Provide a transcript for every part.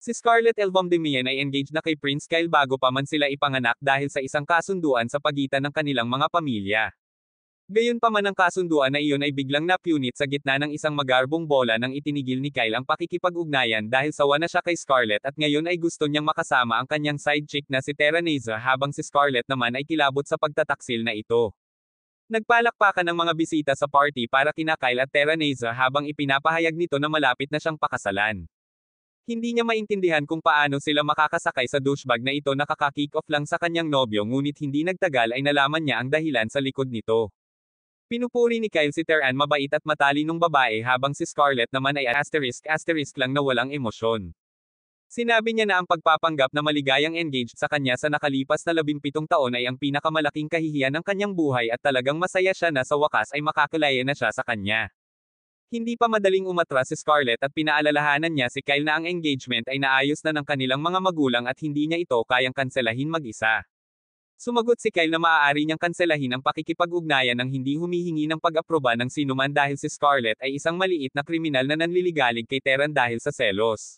Si Scarlett Elvamdemian ay engaged na kay Prince Kyle bago pa man sila ipanganak dahil sa isang kasunduan sa pagitan ng kanilang mga pamilya. Gayunpaman ang kasunduan na iyon ay biglang napunit sa gitna ng isang magarbong bola nang itinigil ni Kyle ang pakikipag-ugnayan dahil sawa na siya kay Scarlett at ngayon ay gusto niyang makasama ang kanyang side chick na si Terraneza habang si Scarlett naman ay kilabot sa pagtataksil na ito. Nagpalakpakan ng mga bisita sa party para kina Kyle at Terraneza habang ipinapahayag nito na malapit na siyang pakasalan. Hindi niya maintindihan kung paano sila makakasakay sa douchebag na ito na kaka-kick off lang sa kanyang nobyo ngunit hindi nagtagal ay nalaman niya ang dahilan sa likod nito. Pinupuri ni Kyle si Terran mabait at matalinong babae habang si Scarlett naman ay asterisk lang na walang emosyon. Sinabi niya na ang pagpapanggap na maligayang engaged sa kanya sa nakalipas na 17 taon ay ang pinakamalaking kahihiyan ng kanyang buhay at talagang masaya siya na sa wakas ay makakulaya na siya sa kanya. Hindi pa madaling umatras si Scarlett at pinaalalahanan niya si Kyle na ang engagement ay naayos na ng kanilang mga magulang at hindi niya ito kayang kanselahin mag-isa. Sumagot si Kyle na maaari niyang kanselahin ang pakikipag-ugnayan ng hindi humihingi ng pag-aproba ng sinuman dahil si Scarlett ay isang maliit na kriminal na nanliligalig kay Terran dahil sa selos.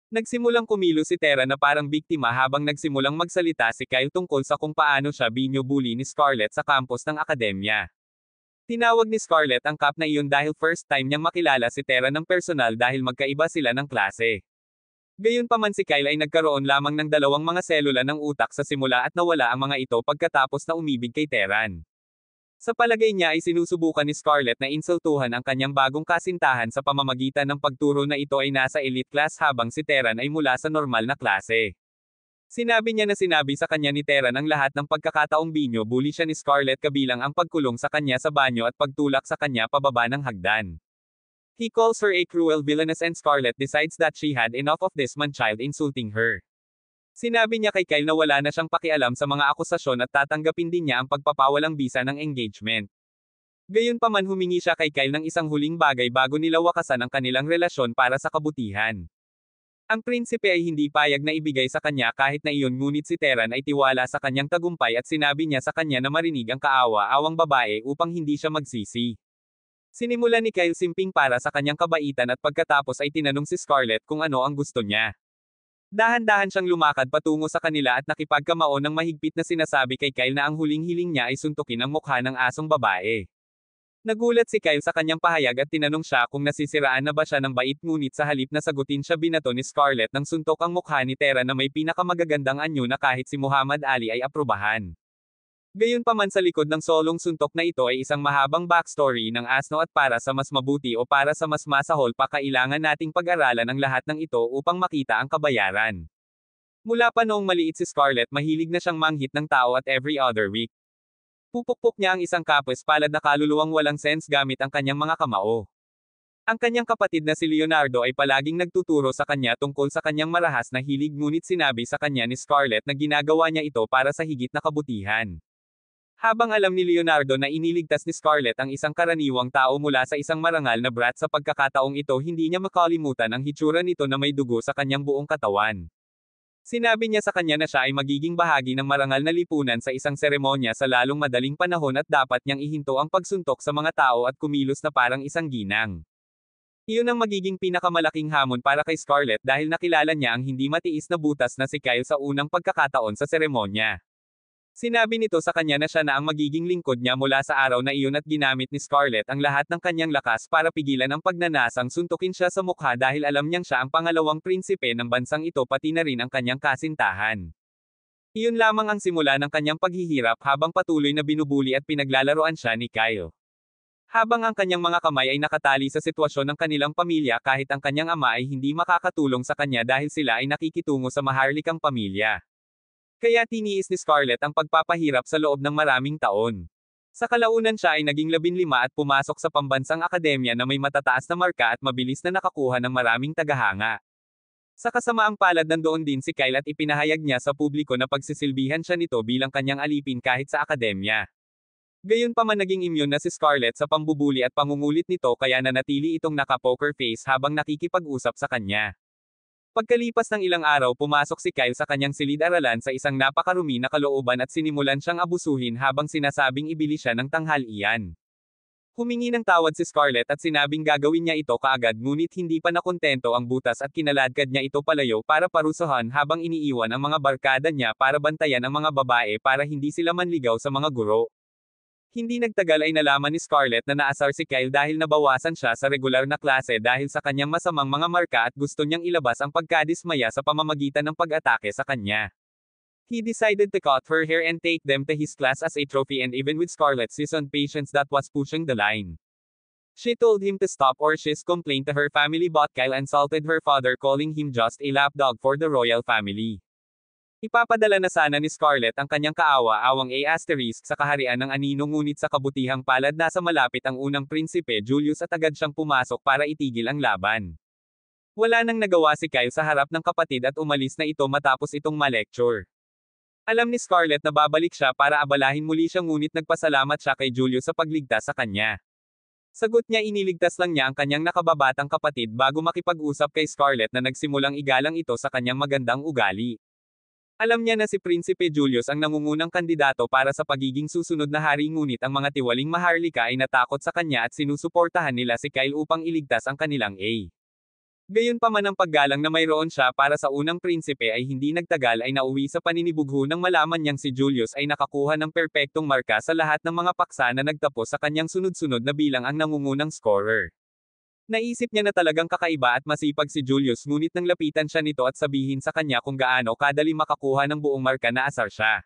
Nagsimulang kumilos si Terran na parang biktima habang nagsimulang magsalita si Kyle tungkol sa kung paano siya binubuli ni Scarlett sa campus ng akademya. Tinawag ni Scarlett ang cup na iyon dahil first time niyang makilala si Terran ng personal dahil magkaiba sila ng klase. Gayunpaman si Kyle ay nagkaroon lamang ng dalawang mga selula ng utak sa simula at nawala ang mga ito pagkatapos na umibig kay Terran. Sa palagay niya ay sinusubukan ni Scarlett na insultuhan ang kanyang bagong kasintahan sa pamamagitan ng pagturo na ito ay nasa elite class habang si Terran ay mula sa normal na klase. Sinabi niya na sinabi sa kanya ni Terran ang lahat ng pagkakataong binyo-bully siya ni Scarlett kabilang ang pagkulong sa kanya sa banyo at pagtulak sa kanya pababa ng hagdan. He calls her a cruel villainess and Scarlett decides that she had enough of this man-child insulting her. Sinabi niya kay Kyle na wala na siyang pakialam sa mga akusasyon at tatanggapin din niya ang pagpapawalang bisa ng engagement. Gayunpaman humingi siya kay Kyle ng isang huling bagay bago nila wakasan ang kanilang relasyon para sa kabutihan. Ang prinsipe ay hindi payag na ibigay sa kanya kahit na iyon ngunit si Terran ay tiwala sa kanyang tagumpay at sinabi niya sa kanya na marinig ang kaawa-awang babae upang hindi siya magsisi. Sinimulan ni Kyle simping para sa kanyang kabaitan at pagkatapos ay tinanong si Scarlett kung ano ang gusto niya. Dahan-dahan siyang lumakad patungo sa kanila at nakipagkamao ng mahigpit na sinasabi kay Kyle na ang huling hiling niya ay suntukin ang mukha ng asong babae. Nagulat si Kyle sa kanyang pahayag at tinanong siya kung nasisiraan na ba siya ng bait ngunit sa halip na sagutin siya binato ni Scarlett ng suntok ang mukha ni Terran na may pinakamagagandang anyo na kahit si Muhammad Ali ay aprubahan. Gayunpaman sa likod ng solong suntok na ito ay isang mahabang backstory ng asno at para sa mas mabuti o para sa mas masahol pa kailangan nating pag-aralan ang lahat ng ito upang makita ang kabayaran. Mula pa noong maliit si Scarlett mahilig na siyang manghit ng tao at every other week. Pupukpok niya ang isang kapos palad na kaluluwang walang sense gamit ang kanyang mga kamao. Ang kanyang kapatid na si Leonardo ay palaging nagtuturo sa kanya tungkol sa kanyang marahas na hilig ngunit sinabi sa kanya ni Scarlett na ginagawa niya ito para sa higit na kabutihan. Habang alam ni Leonardo na iniligtas ni Scarlett ang isang karaniwang tao mula sa isang marangal na brat sa pagkakataong ito hindi niya makalimutan ang hitsura nito na may dugo sa kanyang buong katawan. Sinabi niya sa kanya na siya ay magiging bahagi ng marangal na lipunan sa isang seremonya sa lalong madaling panahon at dapat niyang ihinto ang pagsuntok sa mga tao at kumilos na parang isang ginang. Iyon ang magiging pinakamalaking hamon para kay Scarlett dahil nakilala niya ang hindi matiis na butas na si Kyle sa unang pagkakataon sa seremonya. Sinabi nito sa kanya na siya na ang magiging lingkod niya mula sa araw na iyon at ginamit ni Scarlett ang lahat ng kanyang lakas para pigilan ang pagnanasang suntukin siya sa mukha dahil alam niyang siya ang pangalawang prinsipe ng bansang ito pati na rin ang kanyang kasintahan. Iyon lamang ang simula ng kanyang paghihirap habang patuloy na binubuli at pinaglalaroan siya ni Kyle. Habang ang kanyang mga kamay ay nakatali sa sitwasyon ng kanilang pamilya kahit ang kanyang ama ay hindi makakatulong sa kanya dahil sila ay nakikitungo sa maharlikang pamilya. Kaya tiniis ni Scarlett ang pagpapahirap sa loob ng maraming taon. Sa kalaunan siya ay naging 15 at pumasok sa pambansang akademya na may matataas na marka at mabilis na nakakuha ng maraming tagahanga. Sa kasamaang palad nandoon din si Kyle at ipinahayag niya sa publiko na pagsisilbihan siya nito bilang kanyang alipin kahit sa akademya. Gayunpaman naging immune na si Scarlett sa pambubuli at pangungulit nito kaya nanatili itong naka-poker face habang nakikipag-usap sa kanya. Pagkalipas ng ilang araw pumasok si Kyle sa kanyang silid-aralan sa isang napakarumi na kalooban at sinimulan siyang abusuhin habang sinasabing ibili siya ng tanghalian. Humingi ng tawad si Scarlett at sinabing gagawin niya ito kaagad ngunit hindi pa nakontento ang butas at kinaladkad niya ito palayo para parusahan habang iniiwan ang mga barkada niya para bantayan ang mga babae para hindi sila manligaw sa mga guro. Hindi nagtagal ay nalaman ni Scarlett na naasar si Kyle dahil nabawasan siya sa regular na klase dahil sa kanyang masamang mga marka at gusto niyang ilabas ang pagkadismaya sa pamamagitan ng pag-atake sa kanya. He decided to cut her hair and take them to his class as a trophy and even with Scarlett's seasoned patience that was pushing the line. She told him to stop or she's complained to her family but Kyle insulted her father calling him just a lapdog for the royal family. Ipapadala na sana ni Scarlett ang kanyang kaawa-awang A** sa kaharian ng anino ngunit sa kabutihang palad nasa malapit ang unang prinsipe Julius at agad siyang pumasok para itigil ang laban. Wala nang nagawa si Kyle sa harap ng kapatid at umalis na ito matapos itong ma-lecture. Alam ni Scarlett na babalik siya para abalahin muli siya ngunit nagpasalamat siya kay Julius sa pagligtas sa kanya. Sagot niya iniligtas lang niya ang kanyang nakababatang kapatid bago makipag-usap kay Scarlett na nagsimulang igalang ito sa kanyang magandang ugali. Alam niya na si Prinsipe Julius ang nangungunang kandidato para sa pagiging susunod na hari ngunit ang mga tiwaling Maharlika ay natakot sa kanya at sinusuportahan nila si Kyle upang iligtas ang kanilang A. Gayunpaman ang paggalang na mayroon siya para sa unang prinsipe ay hindi nagtagal ay nauwi sa paninibugho nang malaman niyang si Julius ay nakakuha ng perpektong marka sa lahat ng mga paksa na nagtapos sa kanyang sunod-sunod na bilang ang nangungunang scorer. Naisip niya na talagang kakaiba at masipag si Julius ngunit nang lapitan siya nito at sabihin sa kanya kung gaano kadali makakuha ng buong marka na asar siya.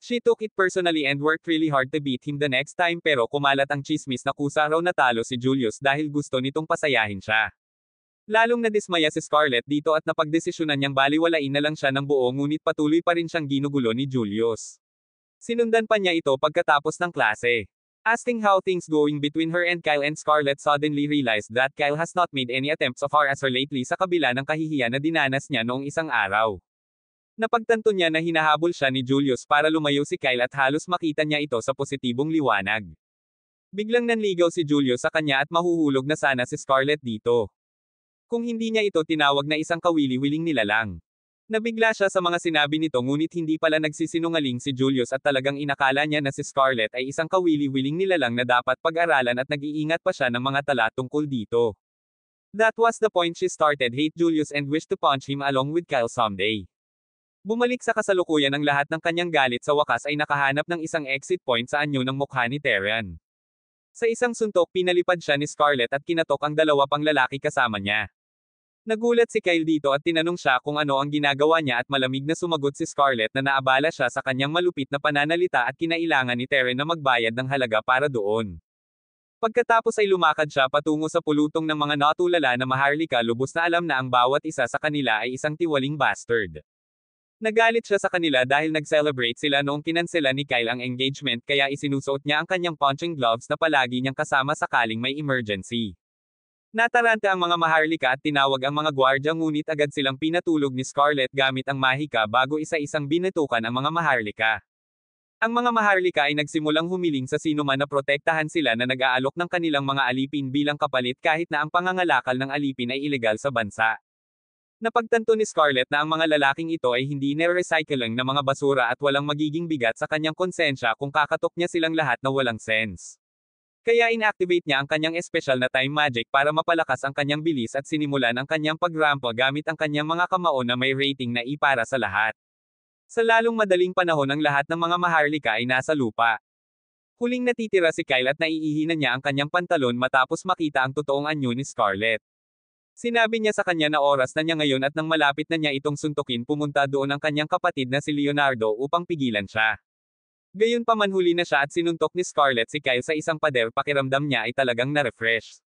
She took it personally and worked really hard to beat him the next time pero kumalat ang chismis na kusa raw natalo si Julius dahil gusto nitong pasayahin siya. Lalong nadismaya si Scarlett dito at napagdesisyonan niyang baliwalain na lang siya ng buo ngunit patuloy pa rin siyang ginugulo ni Julius. Sinundan pa niya ito pagkatapos ng klase. Asking how things going between her and Kyle and Scarlett suddenly realized that Kyle has not made any attempts so far as her lately sa kabila ng kahihiyan na dinanas niya noong isang araw. Napagtanto niya na hinahabol siya ni Julius para lumayo si Kyle at halos makita niya ito sa positibong liwanag. Biglang nanligaw si Julius sa kanya at mahuhulog na sana si Scarlett dito. Kung hindi niya ito tinawag na isang kawili-wiling nilalang. Nabigla siya sa mga sinabi nito ngunit hindi pala nagsisinungaling si Julius at talagang inakala niya na si Scarlett ay isang kawili-wiling nilalang na dapat pag-aralan at nag-iingat pa siya ng mga tala tungkol dito. That was the point she started hate Julius and wished to punch him along with Kyle someday. Bumalik sa kasalukuyan ang lahat ng kanyang galit sa wakas ay nakahanap ng isang exit point sa anyo ng mukha ni Tyrion. Sa isang suntok pinalipad siya ni Scarlett at kinatok ang dalawa pang lalaki kasama niya. Nagulat si Kyle dito at tinanong siya kung ano ang ginagawa niya at malamig na sumagot si Scarlett na naabala siya sa kanyang malupit na pananalita at kinailangan ni Tyrion na magbayad ng halaga para doon. Pagkatapos ay lumakad siya patungo sa pulutong ng mga natulala na Maharlika lubos na alam na ang bawat isa sa kanila ay isang tiwaling bastard. Nagalit siya sa kanila dahil nag-celebrate sila noong kinansela ni Kyle ang engagement kaya isinusuot niya ang kanyang punching gloves na palagi niyang kasama sakaling may emergency. Nataranta ang mga Maharlika at tinawag ang mga gwardya ngunit agad silang pinatulog ni Scarlett gamit ang mahika bago isa-isang binatukan ang mga Maharlika. Ang mga Maharlika ay nagsimulang humiling sa sinuman na protektahan sila na nag-aalok ng kanilang mga alipin bilang kapalit kahit na ang pangangalakal ng alipin ay ilegal sa bansa. Napagtanto ni Scarlett na ang mga lalaking ito ay hindi nire-recycling na mga basura at walang magiging bigat sa kanyang konsensya kung kakatok niya silang lahat na walang sense. Kaya inactivate niya ang kanyang espesyal na time magic para mapalakas ang kanyang bilis at sinimulan ang kanyang pagrampa gamit ang kanyang mga kamao na may rating na I para sa lahat. Sa lalong madaling panahon ang lahat ng mga Maharlika ay nasa lupa. Huling natitira si Kyle at naiihinan niya ang kanyang pantalon matapos makita ang totoong anyo ni Scarlett. Sinabi niya sa kanya na oras na niya ngayon at nang malapit na niya itong suntukin pumunta doon ang kanyang kapatid na si Leonardo upang pigilan siya. Gayunpaman huli na siya at sinuntok ni Scarlett si Kyle sa isang pader pakiramdam niya ay talagang na-refresh.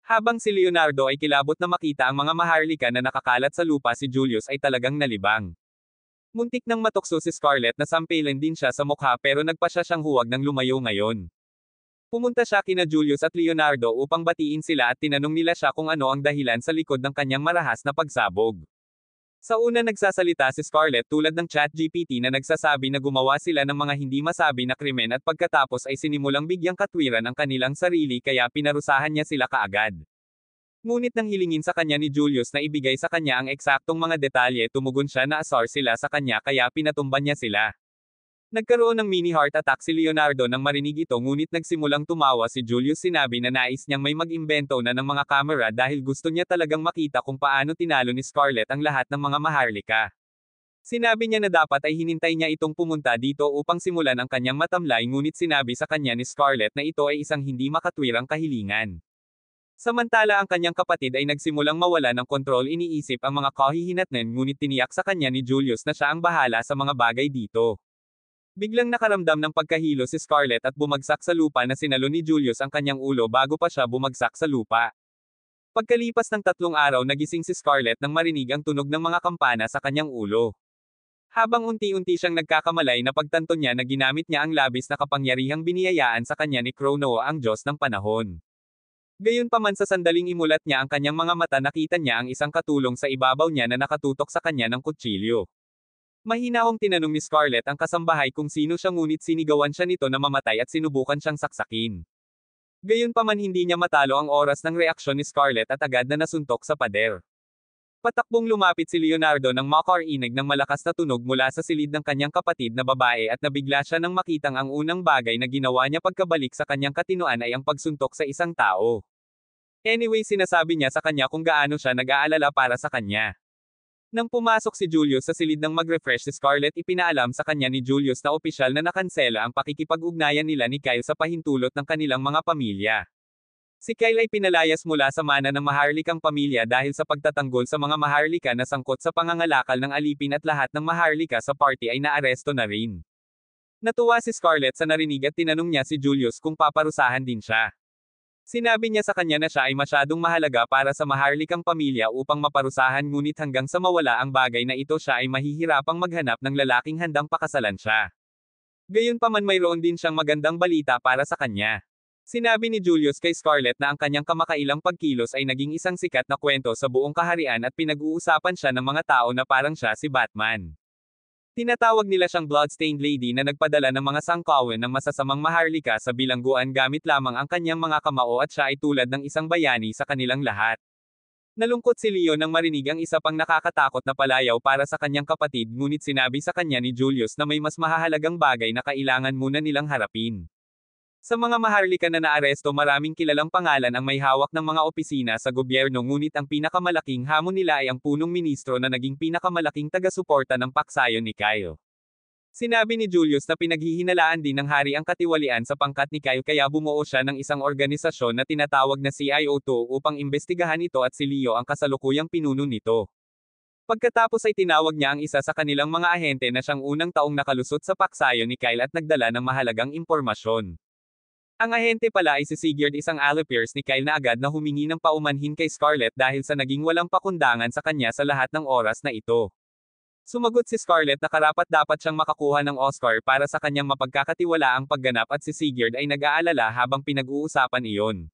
Habang si Leonardo ay kilabot na makita ang mga Maharlika na nakakalat sa lupa si Julius ay talagang nalibang. Muntik nang matukso si Scarlett na sampilin din siya sa mukha pero nagpa siya siyang huwag ng lumayo ngayon. Pumunta siya kina Julius at Leonardo upang batiin sila at tinanong nila siya kung ano ang dahilan sa likod ng kanyang marahas na pagsabog. Sa una nagsasalita si Scarlett tulad ng ChatGPT na nagsasabi na gumawa sila ng mga hindi masabi na krimen at pagkatapos ay sinimulang bigyang katwiran ang kanilang sarili kaya pinarusahan niya sila kaagad. Ngunit nang hilingin sa kanya ni Julius na ibigay sa kanya ang eksaktong mga detalye tumugon siya na asar sila sa kanya kaya pinatumban niya sila. Nagkaroon ng mini heart attack si Leonardo nang marinig ito ngunit nagsimulang tumawa si Julius. Sinabi na nais niyang may mag-imbento na ng mga kamera dahil gusto niya talagang makita kung paano tinalo ni Scarlett ang lahat ng mga Maharlika. Sinabi niya na dapat ay hinintay niya itong pumunta dito upang simulan ang kanyang matamlay ngunit sinabi sa kanya ni Scarlett na ito ay isang hindi makatwirang kahilingan. Samantala ang kanyang kapatid ay nagsimulang mawala ng kontrol. Iniisip ang mga kahihinatnan ngunit tiniyak sa kanya ni Julius na siya ang bahala sa mga bagay dito. Biglang nakaramdam ng pagkahilo si Scarlett at bumagsak sa lupa na sinalo ni Julius ang kanyang ulo bago pa siya bumagsak sa lupa. Pagkalipas ng 3 araw nagising si Scarlett nang marinig ang tunog ng mga kampana sa kanyang ulo. Habang unti-unti siyang nagkakamalay napagtanto niya na ginamit niya ang labis na kapangyarihang biniyayaan sa kanya ni Cronoa ang Diyos ng panahon. Gayunpaman sa sandaling imulat niya ang kanyang mga mata nakita niya ang isang katulong sa ibabaw niya na nakatutok sa kanya ng kutsilyo. Mahinahong tinanong ni Scarlett ang kasambahay kung sino siya ngunit sinigawan siya nito na mamatay at sinubukan siyang saksakin. Gayunpaman hindi niya matalo ang oras ng reaksyon ni Scarlett at agad na nasuntok sa pader. Patakbong lumapit si Leonardo nang makarinig ng malakas na tunog mula sa silid ng kanyang kapatid na babae at nabigla siya nang makitang ang unang bagay na ginawa niya pagkabalik sa kanyang katinoan ay ang pagsuntok sa isang tao. Anyway sinasabi niya sa kanya kung gaano siya nag-aalala para sa kanya. Nang pumasok si Julius sa silid ng mag-refresh si Scarlett ipinaalam sa kanya ni Julius na opisyal na nakansela ang pakikipag-ugnayan nila ni Kyle sa pahintulot ng kanilang mga pamilya. Si Kyle ay pinalayas mula sa mana ng Maharlikang pamilya dahil sa pagtatanggol sa mga Maharlika na sangkot sa pangangalakal ng alipin at lahat ng Maharlika sa party ay naaresto na rin. Natuwa si Scarlett sa narinig at tinanong niya si Julius kung paparusahan din siya. Sinabi niya sa kanya na siya ay masyadong mahalaga para sa Maharlikang pamilya upang maparusahan ngunit hanggang sa mawala ang bagay na ito siya ay mahihirapang maghanap ng lalaking handang pakasalan siya. Gayunpaman mayroon din siyang magandang balita para sa kanya. Sinabi ni Julius kay Scarlett na ang kanyang kamakailang pagkilos ay naging isang sikat na kwento sa buong kaharian at pinag-uusapan siya ng mga tao na parang siya si Batman. Tinatawag nila siyang Bloodstained Lady na nagpadala ng mga sangkawin ng masasamang Maharlika sa bilangguan gamit lamang ang kanyang mga kamao at siya ay tulad ng isang bayani sa kanilang lahat. Nalungkot si Leo nang marinig ang isa pang nakakatakot na palayaw para sa kanyang kapatid ngunit sinabi sa kanya ni Julius na may mas mahahalagang bagay na kailangan muna nilang harapin. Sa mga Maharlika na naaresto maraming kilalang pangalan ang may hawak ng mga opisina sa gobyerno ngunit ang pinakamalaking hamon nila ay ang punong ministro na naging pinakamalaking taga-suporta ng paksayon ni Kyle. Sinabi ni Julius na pinaghihinalaan din ng hari ang katiwalian sa pangkat ni Kyle kaya bumuo siya ng isang organisasyon na tinatawag na CIO2 upang imbestigahan ito at si Leo ang kasalukuyang pinuno nito. Pagkatapos ay tinawag niya ang isa sa kanilang mga ahente na siyang unang taong nakalusot sa paksayon ni Kyle at nagdala ng mahalagang impormasyon. Ang ahente pala ay si Sigurd isang allipiers ni Kyle na agad na humingi ng paumanhin kay Scarlett dahil sa naging walang pakundangan sa kanya sa lahat ng oras na ito. Sumagot si Scarlett na karapat-dapat siyang makakuha ng Oscar para sa kanyang mapagkakatiwalaang pagganap at si Sigurd ay nag-aalala habang pinag-uusapan iyon.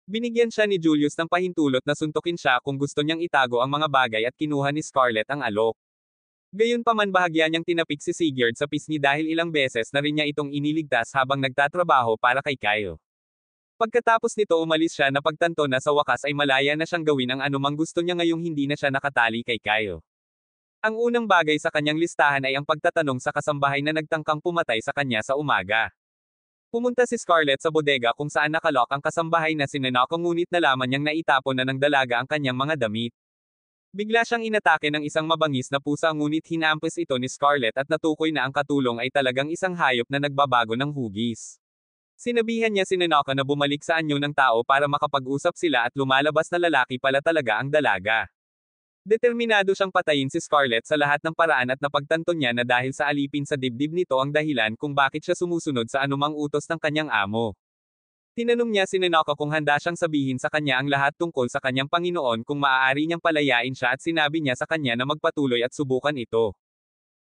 Binigyan siya ni Julius ng pahintulot na suntukin siya kung gusto niyang itago ang mga bagay at kinuha ni Scarlett ang alok. Gayunpaman bahagya niyang tinapik si Sigurd sa pisngi dahil ilang beses na rin niya itong iniligtas habang nagtatrabaho para kay Kyle. Pagkatapos nito umalis siya na pagtanto na sa wakas ay malaya na siyang gawin ang anumang gusto niya ngayong hindi na siya nakatali kay Kyle. Ang unang bagay sa kanyang listahan ay ang pagtatanong sa kasambahay na nagtangkang pumatay sa kanya sa umaga. Pumunta si Scarlett sa bodega kung saan nakalok ang kasambahay na si Nanako ngunit nalaman niyang naitapon na ng dalaga ang kanyang mga damit. Bigla siyang inatake ng isang mabangis na pusa ngunit hinampes ito ni Scarlett at natukoy na ang katulong ay talagang isang hayop na nagbabago ng hugis. Sinabihan niya si Nanako na bumalik sa anyo ng tao para makapag-usap sila at lumalabas na lalaki pala talaga ang dalaga. Determinado siyang patayin si Scarlett sa lahat ng paraan at napagtanto niya na dahil sa alipin sa dibdib nito ang dahilan kung bakit siya sumusunod sa anumang utos ng kanyang amo. Tinanong niya si Nanako kung handa siyang sabihin sa kanya ang lahat tungkol sa kanyang Panginoon kung maaari niyang palayain siya at sinabi niya sa kanya na magpatuloy at subukan ito.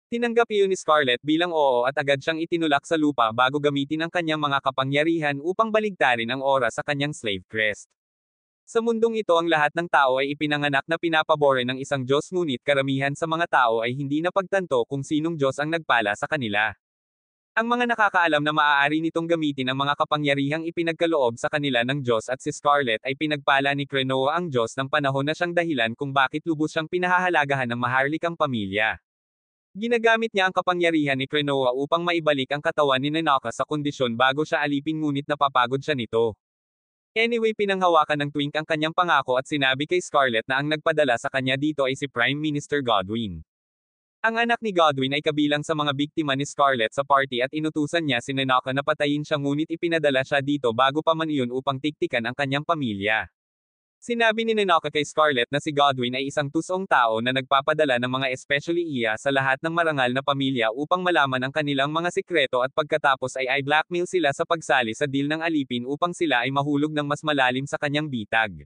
Tinanggap iyon ni Scarlett bilang oo at agad siyang itinulak sa lupa bago gamitin ang kanyang mga kapangyarihan upang baligtarin ang oras sa kanyang slave crest. Sa mundong ito ang lahat ng tao ay ipinanganak na pinapabore ng isang Diyos ngunit karamihan sa mga tao ay hindi napagtanto kung sinong Diyos ang nagpala sa kanila. Ang mga nakakaalam na maaari nitong gamitin ang mga kapangyarihang ipinagkaloob sa kanila ng Diyos at si Scarlett ay pinagpala ni Cronoa ang Diyos ng panahon na siyang dahilan kung bakit lubos siyang pinahahalagahan ng Maharlikang pamilya. Ginagamit niya ang kapangyarihan ni Krenoa upang maibalik ang katawan ni Nanaka sa kondisyon bago siya alipin ngunit napapagod siya nito. Anyway, pinanghawakan ng Twink ang kanyang pangako at sinabi kay Scarlett na ang nagpadala sa kanya dito ay si Prime Minister Godwin. Ang anak ni Godwin ay kabilang sa mga biktima ni Scarlett sa party at inutusan niya si Nanaka na patayin siya ngunit ipinadala siya dito bago pa man iyon upang tiktikan ang kanyang pamilya. Sinabi ni Nanaka kay Scarlett na si Godwin ay isang tusong tao na nagpapadala ng mga especially iya sa lahat ng marangal na pamilya upang malaman ang kanilang mga sikreto at pagkatapos ay blackmail sila sa pagsali sa deal ng alipin upang sila ay mahulog ng mas malalim sa kanyang bitag.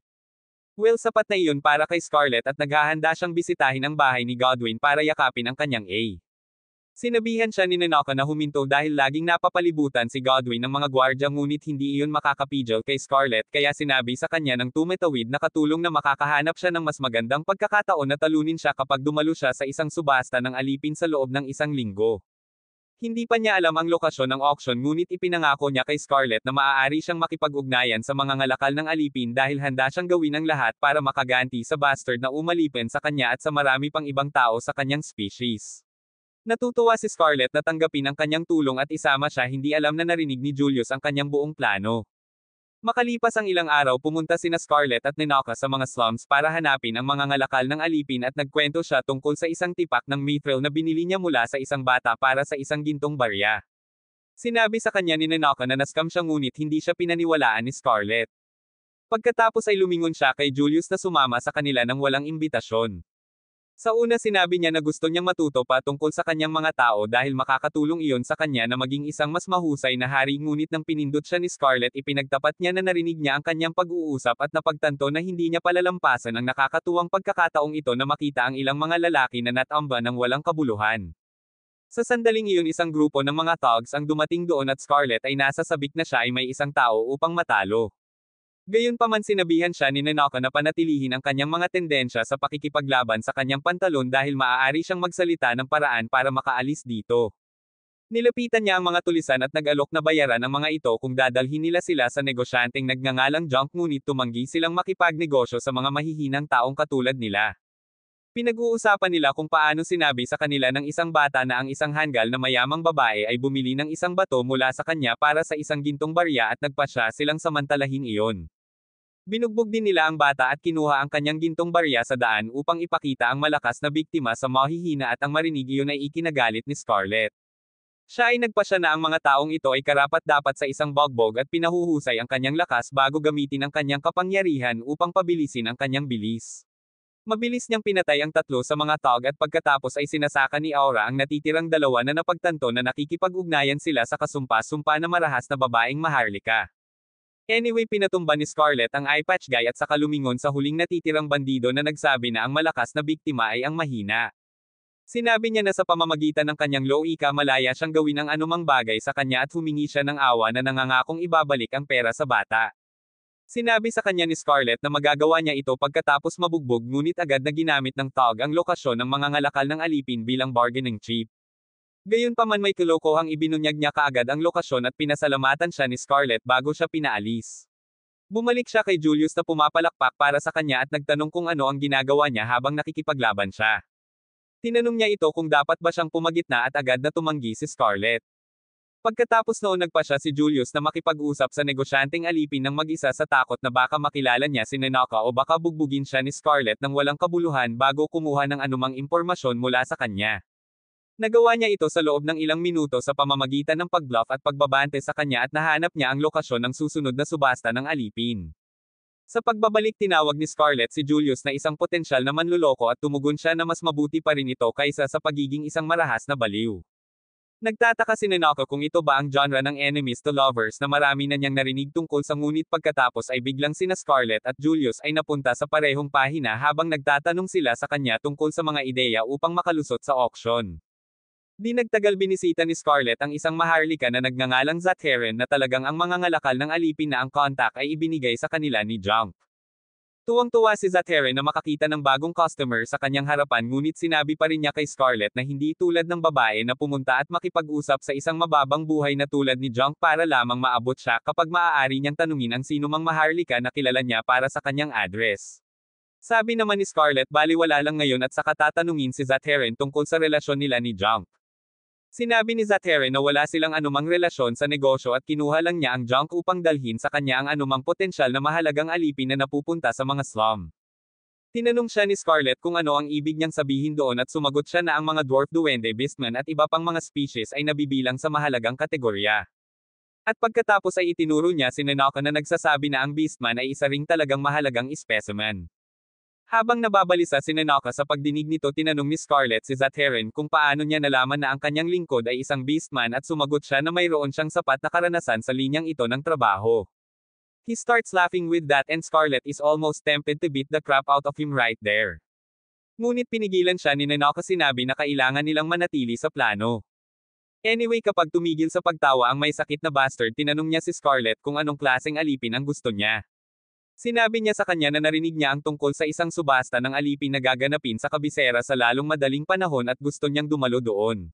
Well, sapat na iyon para kay Scarlett at naghahanda siyang bisitahin ang bahay ni Godwin para yakapin ang kanyang A. Sinabihan siya ni Nanaka na huminto dahil laging napapalibutan si Godwin ng mga gwardya ngunit hindi iyon makakapigil kay Scarlett kaya sinabi sa kanya ng tumitawid na katulong na makakahanap siya ng mas magandang pagkakataon na talunin siya kapag dumalo siya sa isang subasta ng alipin sa loob ng isang linggo. Hindi pa niya alam ang lokasyon ng auction ngunit ipinangako niya kay Scarlett na maaari siyang makipag-ugnayan sa mga ngalakal ng alipin dahil handa siyang gawin ang lahat para makaganti sa bastard na umalipin sa kanya at sa marami pang ibang tao sa kanyang species. Natutuwa si Scarlett na tanggapin ang kanyang tulong at isama siya, hindi alam na narinig ni Julius ang kanyang buong plano. Makalipas ang ilang araw, pumunta sina Scarlett at Nanaka sa mga slums para hanapin ang mga ngalakal ng alipin at nagkwento siya tungkol sa isang tipak ng mithril na binili niya mula sa isang bata para sa isang gintong barya. Sinabi sa kanya ni Nanaka na naskam siya ngunit hindi siya pinaniwalaan ni Scarlett. Pagkatapos ay lumingon siya kay Julius na sumama sa kanila nang walang imbitasyon. Sa una sinabi niya na gusto niyang matuto pa tungkol sa kanyang mga tao dahil makakatulong iyon sa kanya na maging isang mas mahusay na hari ngunit nang pinindot siya ni Scarlett ipinagtapat niya na narinig niya ang kanyang pag-uusap at napagtanto na hindi niya palalampasan ang nakakatuwang pagkakataong ito na makita ang ilang mga lalaki na natamba ng walang kabuluhan. Sa sandaling iyon isang grupo ng mga thugs ang dumating doon at Scarlett ay nasa sabik na siya ay may isang tao upang matalo. Gayunpaman sinabihan siya ni Nanaka na panatilihin ang kanyang mga tendensya sa pakikipaglaban sa kanyang pantalon dahil maaari siyang magsalita ng paraan para makaalis dito. Nilapitan niya ang mga tulisan at nag-alok na bayaran ang mga ito kung dadalhin nila sila sa negosyanteng nagngangalang Junk ngunit tumanggi silang makipagnegosyo sa mga mahihinang taong katulad nila. Pinag-uusapan nila kung paano sinabi sa kanila ng isang bata na ang isang hanggal na mayamang babae ay bumili ng isang bato mula sa kanya para sa isang gintong barya at nagpasya silang samantalahin iyon. Binugbog din nila ang bata at kinuha ang kanyang gintong barya sa daan upang ipakita ang malakas na biktima sa mahihina at ang marinig iyon ay ikinagalit ni Scarlett. Siya ay nagpasya na ang mga taong ito ay karapat-dapat sa isang bogbog at pinahuhusay ang kanyang lakas bago gamitin ang kanyang kapangyarihan upang pabilisin ang kanyang bilis. Mabilis niyang pinatay ang tatlo sa mga thug at pagkatapos ay sinasaka ni Aura ang natitirang dalawa na napagtanto na nakikipag-ugnayan sila sa kasumpa-sumpa na marahas na babaeng maharlika. Anyway, pinatumba ni Scarlett ang eye patch guy at saka lumingon sa huling natitirang bandido na nagsabi na ang malakas na biktima ay ang mahina. Sinabi niya na sa pamamagitan ng kanyang low-ika malaya siyang gawin ang anumang bagay sa kanya at humingi siya ng awa na nangangakong ibabalik ang pera sa bata. Sinabi sa kanya ni Scarlett na magagawa niya ito pagkatapos mabugbog ngunit agad na ginamit ng thug ang lokasyon ng mga ngalakal ng alipin bilang bargaining chip. Gayunpaman may kalokohang ibinunyag niya kaagad ang lokasyon at pinasalamatan siya ni Scarlett bago siya pinaalis. Bumalik siya kay Julius na pumapalakpak para sa kanya at nagtanong kung ano ang ginagawa niya habang nakikipaglaban siya. Tinanong niya ito kung dapat ba siyang pumagitna at agad na tumanggi si Scarlett. Pagkatapos noon nagpa siya si Julius na makipag-usap sa negosyanteng alipin ng mag-isa sa takot na baka makilala niya si Nanaka o baka bugbugin siya ni Scarlett ng walang kabuluhan bago kumuha ng anumang impormasyon mula sa kanya. Nagawa niya ito sa loob ng ilang minuto sa pamamagitan ng pagbluff at pagbabante sa kanya at nahanap niya ang lokasyon ng susunod na subasta ng alipin. Sa pagbabalik tinawag ni Scarlett si Julius na isang potensyal na manluloko at tumugon siya na mas mabuti pa rin ito kaysa sa pagiging isang marahas na baliw. Nagtataka si Nanaka kung ito ba ang genre ng enemies to lovers na marami na niyang narinig tungkol sa ngunit pagkatapos ay biglang sina Scarlett at Julius ay napunta sa parehong pahina habang nagtatanong sila sa kanya tungkol sa mga ideya upang makalusot sa auction. Di nagtagal binisita ni Scarlett ang isang maharlika na nagngangalang Zatharen na talagang ang mga ngalakal ng alipin na ang contact ay ibinigay sa kanila ni Junk. Tuwang-tuwa si Zatharen na makakita ng bagong customer sa kanyang harapan ngunit sinabi pa rin niya kay Scarlett na hindi tulad ng babae na pumunta at makipag-usap sa isang mababang buhay na tulad ni Junk para lamang maabot siya kapag maaari niyang tanungin ang sinumang maharlika na kilala niya para sa kanyang address. Sabi naman ni Scarlett baliwala lang ngayon at saka tatanungin si Zatharen tungkol sa relasyon nila ni Junk. Sinabi ni Zatharen na wala silang anumang relasyon sa negosyo at kinuha lang niya ang Junk upang dalhin sa kanya ang anumang potensyal na mahalagang alipin na napupunta sa mga slum. Tinanong siya ni Scarlett kung ano ang ibig niyang sabihin doon at sumagot siya na ang mga dwarf duwende, beastmen at iba pang mga species ay nabibilang sa mahalagang kategorya. At pagkatapos ay itinuro niya si Nanaka na nagsasabi na ang beastman ay isa ring talagang mahalagang specimen. Habang nababalisa si Nanaka sa pagdinig nito, tinanong ni Scarlett si Zatharen kung paano niya nalaman na ang kanyang lingkod ay isang beastman at sumagot siya na mayroon siyang sapat na karanasan sa linyang ito ng trabaho. He starts laughing with that and Scarlett is almost tempted to beat the crap out of him right there. Ngunit pinigilan siya ni Nanaka, sinabi na kailangan nilang manatili sa plano. Anyway, kapag tumigil sa pagtawa ang may sakit na bastard, tinanong niya si Scarlett kung anong klaseng alipin ang gusto niya. Sinabi niya sa kanya na narinig niya ang tungkol sa isang subasta ng alipin na gaganapin sa kabisera sa lalong madaling panahon at gusto niyang dumalo doon.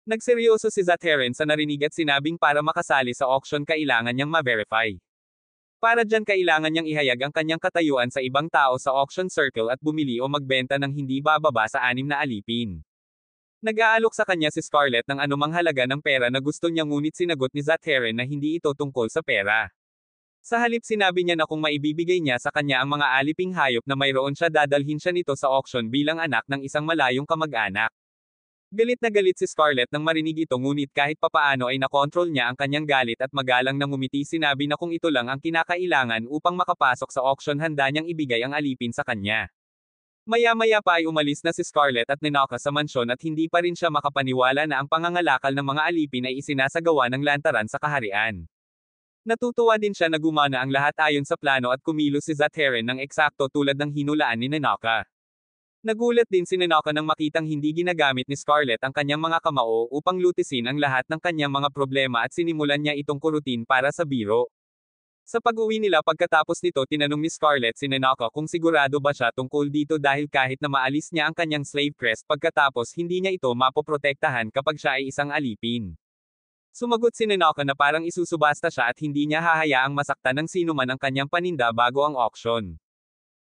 Nagseryoso si Zatharen sa narinig at sinabing para makasali sa auction kailangan niyang ma-verify. Para dyan kailangan niyang ihayag ang kanyang katayuan sa ibang tao sa auction circle at bumili o magbenta ng hindi bababa sa 6 na alipin. Nag-aalok sa kanya si Scarlett ng anumang halaga ng pera na gusto niya, ngunit sinagot ni Zatharen na hindi ito tungkol sa pera. Sa halip, sinabi niya na kung maibibigay niya sa kanya ang mga aliping hayop na mayroon siya, dadalhin siya nito sa auction bilang anak ng isang malayong kamag-anak. Galit na galit si Scarlett nang marinig ito, ngunit kahit papaano ay nakontrol niya ang kanyang galit at magalang na ngumiti. Sinabi na kung ito lang ang kinakailangan upang makapasok sa auction, handa niyang ibigay ang alipin sa kanya. Maya-maya pa ay umalis na si Scarlett at Nanaka sa mansyon at hindi pa rin siya makapaniwala na ang pangangalakal ng mga alipin ay isinasagawa ng lantaran sa kaharian. Natutuwa din siya na gumana ang lahat ayon sa plano at kumilos si Zatharen ng eksakto tulad ng hinulaan ni Nanaka. Nagulat din si Nanaka nang makitang hindi ginagamit ni Scarlett ang kanyang mga kamao upang lutisin ang lahat ng kanyang mga problema at sinimulan niya itong kurutin para sa biro. Sa pag-uwi nila pagkatapos nito, tinanong ni Scarlett si Nanaka kung sigurado ba siya tungkol dito dahil kahit na maalis niya ang kanyang slave crest pagkatapos, hindi niya ito mapoprotektahan kapag siya ay isang alipin. Sumagot si Nanaka na parang isusubasta siya at hindi niya hahayaang masaktan ng sino man ang kanyang paninda bago ang auction.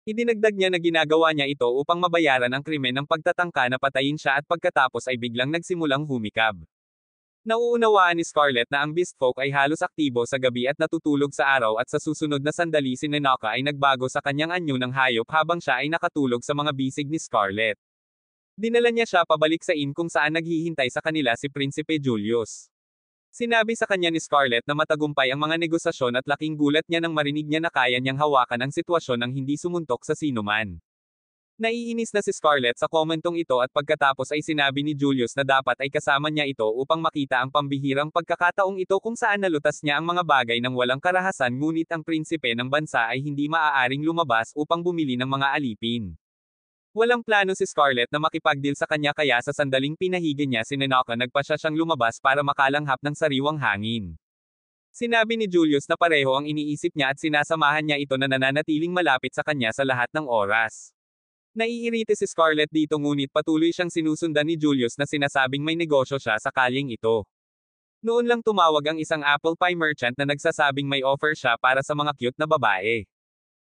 Idinagdag niya na ginagawa niya ito upang mabayaran ang krimen ng pagtatangka na patayin siya at pagkatapos ay biglang nagsimulang humikab. Nauunawaan ni Scarlett na ang beastfolk ay halos aktibo sa gabi at natutulog sa araw at sa susunod na sandali si Nanaka ay nagbago sa kanyang anyo ng hayop habang siya ay nakatulog sa mga bisig ni Scarlett. Dinala niya siya pabalik sa inn kung saan naghihintay sa kanila si Prinsipe Julius. Sinabi sa kanya ni Scarlett na matagumpay ang mga negosasyon at laking gulat niya nang marinig niya na kaya niyang hawakan ang sitwasyon nang hindi sumuntok sa sinuman. Naiinis na si Scarlett sa komentong ito at pagkatapos ay sinabi ni Julius na dapat ay kasama niya ito upang makita ang pambihirang pagkakataong ito kung saan nalutas niya ang mga bagay ng walang karahasan, ngunit ang prinsipe ng bansa ay hindi maaaring lumabas upang bumili ng mga alipin. Walang plano si Scarlett na makipagdeal sa kanya kaya sa sandaling pinahigi niya si Nanaka, nagpasya siyang lumabas para makalanghap ng sariwang hangin. Sinabi ni Julius na pareho ang iniisip niya at sinasamahan niya ito na nananatiling malapit sa kanya sa lahat ng oras. Naiirite si Scarlett dito, ngunit patuloy siyang sinusundan ni Julius na sinasabing may negosyo siya sa kalyeng ito. Noon lang tumawag ang isang apple pie merchant na nagsasabing may offer siya para sa mga cute na babae.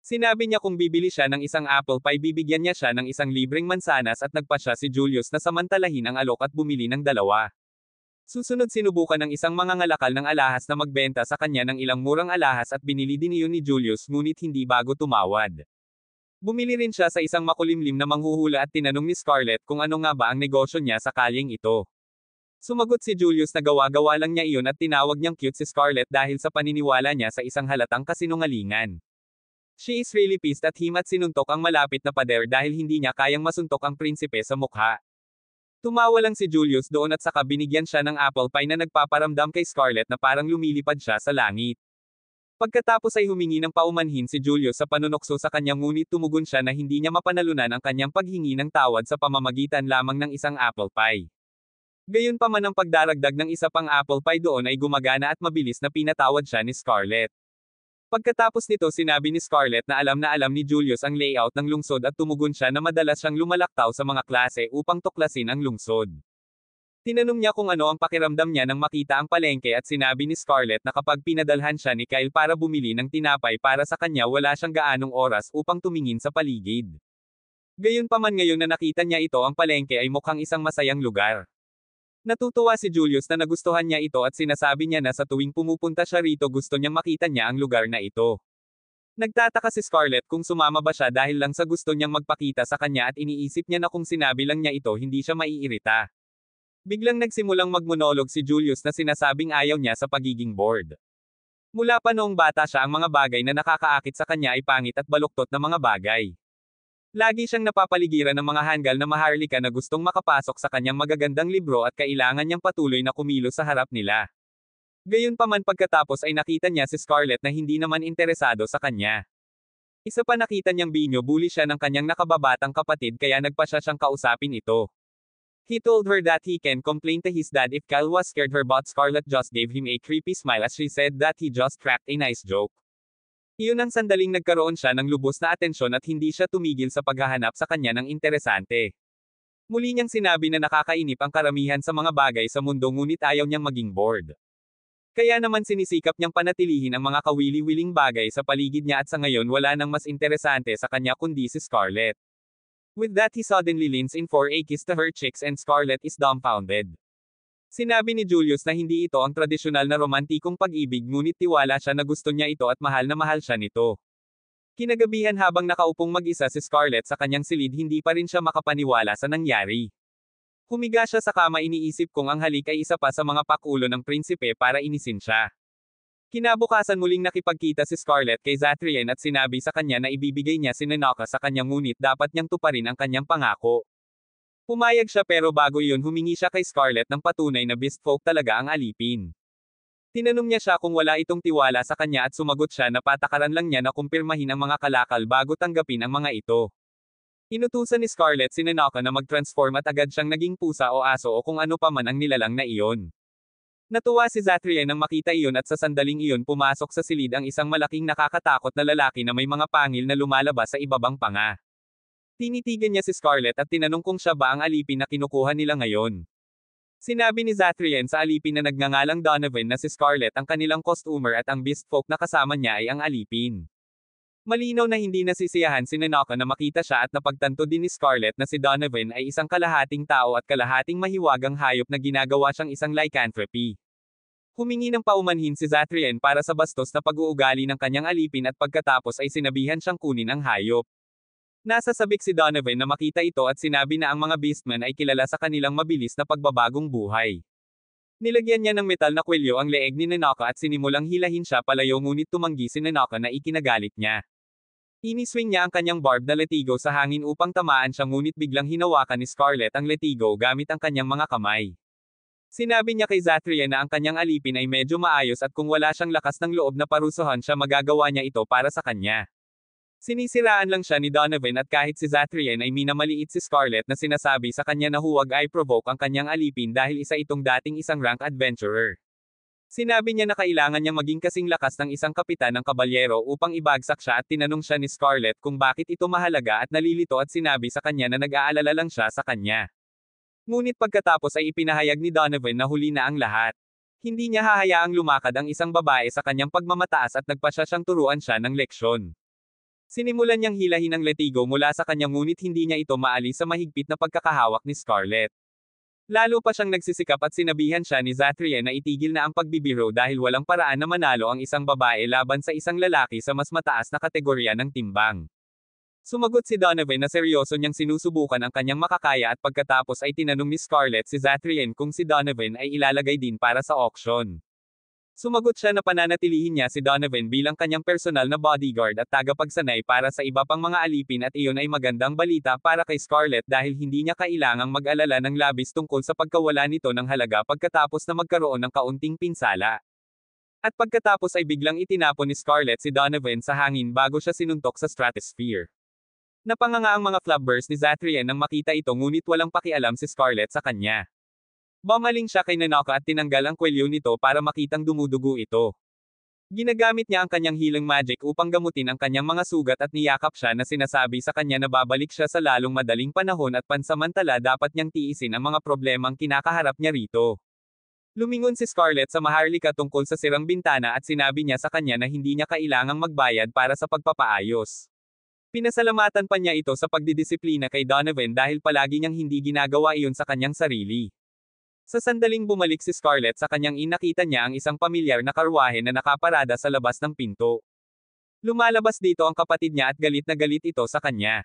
Sinabi niya kung bibili siya ng isang apple pie, bibigyan niya siya ng isang libreng mansanas at nagpasya si Julius na samantalahin ang alok at bumili ng 2. Susunod, sinubukan ng isang mangangalakal ng alahas na magbenta sa kanya ng ilang murang alahas at binili din iyon ni Julius, ngunit hindi bago tumawad. Bumili rin siya sa isang makulimlim na manghuhula at tinanong ni Scarlett kung ano nga ba ang negosyo niya sa kalyeng ito. Sumagot si Julius na gawa-gawa lang niya iyon at tinawag niyang cute si Scarlett dahil sa paniniwala niya sa isang halatang kasinungalingan. She is really pissed at him at sinuntok ang malapit na pader dahil hindi niya kayang masuntok ang prinsipe sa mukha. Tumawa lang si Julius doon at saka binigyan siya ng apple pie na nagpaparamdam kay Scarlett na parang lumilipad siya sa langit. Pagkatapos ay humingi ng paumanhin si Julius sa panunokso sa kanya, ngunit tumugon siya na hindi niya mapanalunan ang kanyang paghingi ng tawad sa pamamagitan lamang ng isang apple pie. Gayunpaman, ang pagdaragdag ng isa pang apple pie doon ay gumagana at mabilis na pinatawad siya ni Scarlett. Pagkatapos nito, sinabi ni Scarlett na alam ni Julius ang layout ng lungsod at tumugon siya na madalas siyang lumalaktaw sa mga klase upang tuklasin ang lungsod. Tinanong niya kung ano ang pakiramdam niya nang makita ang palengke at sinabi ni Scarlett na kapag pinadalhan siya ni Kyle para bumili ng tinapay para sa kanya wala siyang gaanong oras upang tumingin sa paligid. Gayunpaman ngayon na nakita niya ito ang palengke ay mukhang isang masayang lugar. Natutuwa si Julius na nagustuhan niya ito at sinasabi niya na sa tuwing pumupunta siya rito gusto niyang makita niya ang lugar na ito. Nagtataka si Scarlett kung sumama ba siya dahil lang sa gusto niyang magpakita sa kanya at iniisip niya na kung sinabi lang niya ito hindi siya maiirita. Biglang nagsimulang magmonolog si Julius na sinasabing ayaw niya sa pagiging bored. Mula pa noong bata siya ang mga bagay na nakakaakit sa kanya ay pangit at baluktot na mga bagay. Lagi siyang napapaligiran ng mga hanggal na maharlika na gustong makapasok sa kanyang magagandang libro at kailangan niyang patuloy na kumilos sa harap nila. Gayunpaman pagkatapos ay nakita niya si Scarlett na hindi naman interesado sa kanya. Isa pa nakita niyang binyo-bully siya ng kanyang nakababatang kapatid kaya nagpa siyang kausapin ito. He told her that he can complain to his dad if Kyle was scared her but Scarlett just gave him a creepy smile as she said that he just cracked a nice joke. Iyon ang sandaling nagkaroon siya ng lubos na atensyon at hindi siya tumigil sa paghahanap sa kanya ng interesante. Muli niyang sinabi na nakakainip ang karamihan sa mga bagay sa mundo ngunit ayaw niyang maging bored. Kaya naman sinisikap niyang panatilihin ang mga kawili-wiling bagay sa paligid niya at sa ngayon wala nang mas interesante sa kanya kundi si Scarlett. With that he suddenly leans in for a kiss to her cheeks and Scarlett is dumbfounded. Sinabi ni Julius na hindi ito ang tradisyonal na romantikong pag-ibig ngunit tiwala siya na gusto niya ito at mahal na mahal siya nito. Kinagabihan habang nakaupong mag-isa si Scarlett sa kanyang silid hindi pa rin siya makapaniwala sa nangyari. Humiga siya sa kama iniisip kung ang halik ay isa pa sa mga pakulo ng prinsipe para inisin siya. Kinabukasan muling nakipagkita si Scarlett kay Zathrian at sinabi sa kanya na ibibigay niya si Nanaka sa kanya ngunit dapat niyang tuparin ang kanyang pangako. Pumayag siya pero bago iyon humingi siya kay Scarlett ng patunay na beast folk talaga ang alipin. Tinanong niya siya kung wala itong tiwala sa kanya at sumagot siya na patakaran lang niya na kumpirmahin ang mga kalakal bago tanggapin ang mga ito. Inutusan ni Scarlett si Nanaka na mag-transform at agad siyang naging pusa o aso o kung ano pa man ang nilalang na iyon. Natuwa si Zathrian nang makita iyon at sa sandaling iyon pumasok sa silid ang isang malaking nakakatakot na lalaki na may mga pangil na lumalabas sa ibabang panga. Tinitigan niya si Scarlett at tinanong kung siya ba ang alipin na kinukuha nila ngayon. Sinabi ni Zathrian sa alipin na nagngangalang Donovan na si Scarlett ang kanilang costumer at ang beast folk na kasama niya ay ang alipin. Malinaw na hindi nasisiyahan si Nanaka na makita siya at napagtanto din ni Scarlett na si Donovan ay isang kalahating tao at kalahating mahiwagang hayop na ginagawa siyang isang lycanthropy. Humingi ng paumanhin si Zathrian para sa bastos na pag-uugali ng kanyang alipin at pagkatapos ay sinabihan siyang kunin ang hayop. Nasa sabik si Donovan na makita ito at sinabi na ang mga beastmen ay kilala sa kanilang mabilis na pagbabagong buhay. Nilagyan niya ng metal na kwelyo ang leeg ni Nanaka at sinimulang hilahin siya palayo ngunit tumanggi si Nanaka na ikinagalit niya. Iniswing niya ang kanyang barbed na letigo sa hangin upang tamaan siya ngunit biglang hinawakan ni Scarlett ang letigo gamit ang kanyang mga kamay. Sinabi niya kay Zathrian na ang kanyang alipin ay medyo maayos at kung wala siyang lakas ng loob na parusuhan siya magagawa niya ito para sa kanya. Sinisiraan lang siya ni Donovan at kahit si Zathrian ay minamaliit si Scarlett na sinasabi sa kanya na huwag ay provoke ang kanyang alipin dahil isa itong dating isang rank adventurer. Sinabi niya na kailangan niyang maging kasing lakas ng isang kapitan ng kabalyero upang ibagsak siya at tinanong siya ni Scarlett kung bakit ito mahalaga at nalilito at sinabi sa kanya na nag-aalala lang siya sa kanya. Ngunit pagkatapos ay ipinahayag ni Donovan na huli na ang lahat. Hindi niya hahayaang lumakad ang isang babae sa kanyang pagmamataas at nagpasya siyang turuan siya ng leksyon. Sinimulan niyang hilahin ang letigo mula sa kanya ngunit hindi niya ito maalis sa mahigpit na pagkakahawak ni Scarlett. Lalo pa siyang nagsisikap at sinabihan siya ni Zathrian na itigil na ang pagbibiro dahil walang paraan na manalo ang isang babae laban sa isang lalaki sa mas mataas na kategorya ng timbang. Sumagot si Donovan na seryoso niyang sinusubukan ang kanyang makakaya at pagkatapos ay tinanong ni Scarlett si Zathrian kung si Donovan ay ilalagay din para sa auction. Sumagot siya na pananatilihin niya si Donovan bilang kanyang personal na bodyguard at tagapagsanay para sa iba pang mga alipin at iyon ay magandang balita para kay Scarlett dahil hindi niya kailangang mag-alala ng labis tungkol sa pagkawala nito ng halaga pagkatapos na magkaroon ng kaunting pinsala. At pagkatapos ay biglang itinapon ni Scarlett si Donovan sa hangin bago siya sinuntok sa stratosphere. Napanganga ang mga flabbers ni Zathrian nang makita ito ngunit walang pakialam si Scarlett sa kanya. Bumaling siya kay Nanaka at tinanggal ang kwelyo nito para makitang dumudugo ito. Ginagamit niya ang kanyang healing magic upang gamutin ang kanyang mga sugat at niyakap siya na sinasabi sa kanya na babalik siya sa lalong madaling panahon at pansamantala dapat niyang tiisin ang mga problemang kinakaharap niya rito. Lumingon si Scarlett sa Maharlika tungkol sa sirang bintana at sinabi niya sa kanya na hindi niya kailangang magbayad para sa pagpapaayos. Pinasalamatan pa niya ito sa pagdidisiplina kay Donovan dahil palagi niyang hindi ginagawa iyon sa kanyang sarili. Sa sandaling bumalik si Scarlett sa kanyang nakita niya ang isang pamilyar na karwahe na nakaparada sa labas ng pinto. Lumalabas dito ang kapatid niya at galit na galit ito sa kanya.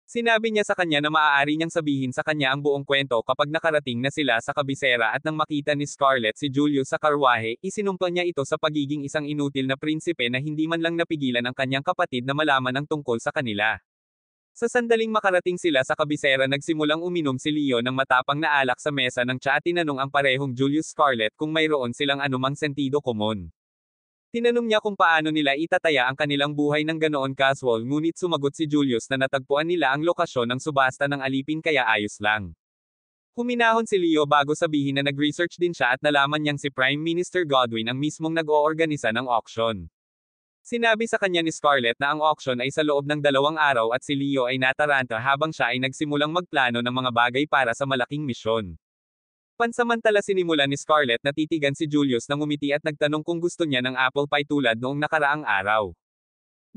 Sinabi niya sa kanya na maaari niyang sabihin sa kanya ang buong kwento kapag nakarating na sila sa kabisera at nang makita ni Scarlett si Julius sa karwahe, isinumpa niya ito sa pagiging isang inutil na prinsipe na hindi man lang napigilan ang kanyang kapatid na malaman ang tungkol sa kanila. Sa sandaling makarating sila sa kabisera nagsimulang uminom si Leo ng matapang na alak sa mesa ng tsa at tinanong ang parehong Julius Scarlett kung mayroon silang anumang sentido komon. Tinanong niya kung paano nila itataya ang kanilang buhay ng ganoon casual ngunit sumagot si Julius na natagpuan nila ang lokasyon ng subasta ng alipin kaya ayos lang. Huminahon si Leo bago sabihin na nag-research din siya at nalaman niyang si Prime Minister Godwin ang mismong nag-oorganisa ng auction. Sinabi sa kanya ni Scarlett na ang auction ay sa loob ng 2 araw at si Leo ay nataranta habang siya ay nagsimulang magplano ng mga bagay para sa malaking misyon. Pansamantala sinimulan ni Scarlett na titigan si Julius nang ngumiti at nagtanong kung gusto niya ng apple pie tulad noong nakaraang araw.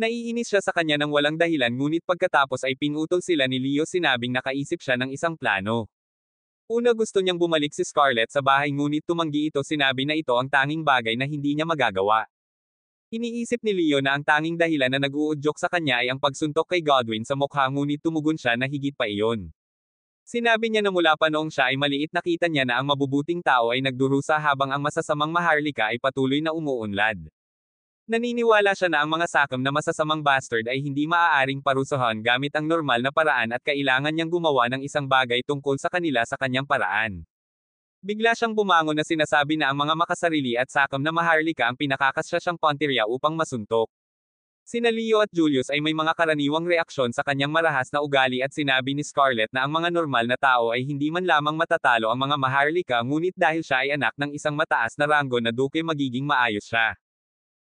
Naiinis siya sa kanya nang walang dahilan ngunit pagkatapos ay pinutol sila ni Leo sinabing nakaisip siya ng isang plano. Una gusto niyang bumalik si Scarlett sa bahay ngunit tumanggi ito sinabi na ito ang tanging bagay na hindi niya magagawa. Iniisip ni Leo na ang tanging dahilan na nag-uudyok sa kanya ay ang pagsuntok kay Godwin sa mukha ngunit tumugon siya na higit pa iyon. Sinabi niya na mula pa noong siya ay maliit nakita niya na ang mabubuting tao ay nagdurusa habang ang masasamang Maharlika ay patuloy na umuunlad. Naniniwala siya na ang mga sakam na masasamang bastard ay hindi maaaring parusahan gamit ang normal na paraan at kailangan niyang gumawa ng isang bagay tungkol sa kanila sa kanyang paraan. Bigla siyang bumangon na sinasabi na ang mga makasarili at sakam na Maharlika ang pinakakasya siyang pantirya upang masuntok. Sina Leo at Julius ay may mga karaniwang reaksyon sa kanyang marahas na ugali at sinabi ni Scarlett na ang mga normal na tao ay hindi man lamang matatalo ang mga Maharlika ngunit dahil siya ay anak ng isang mataas na ranggo na duke magiging maayos siya.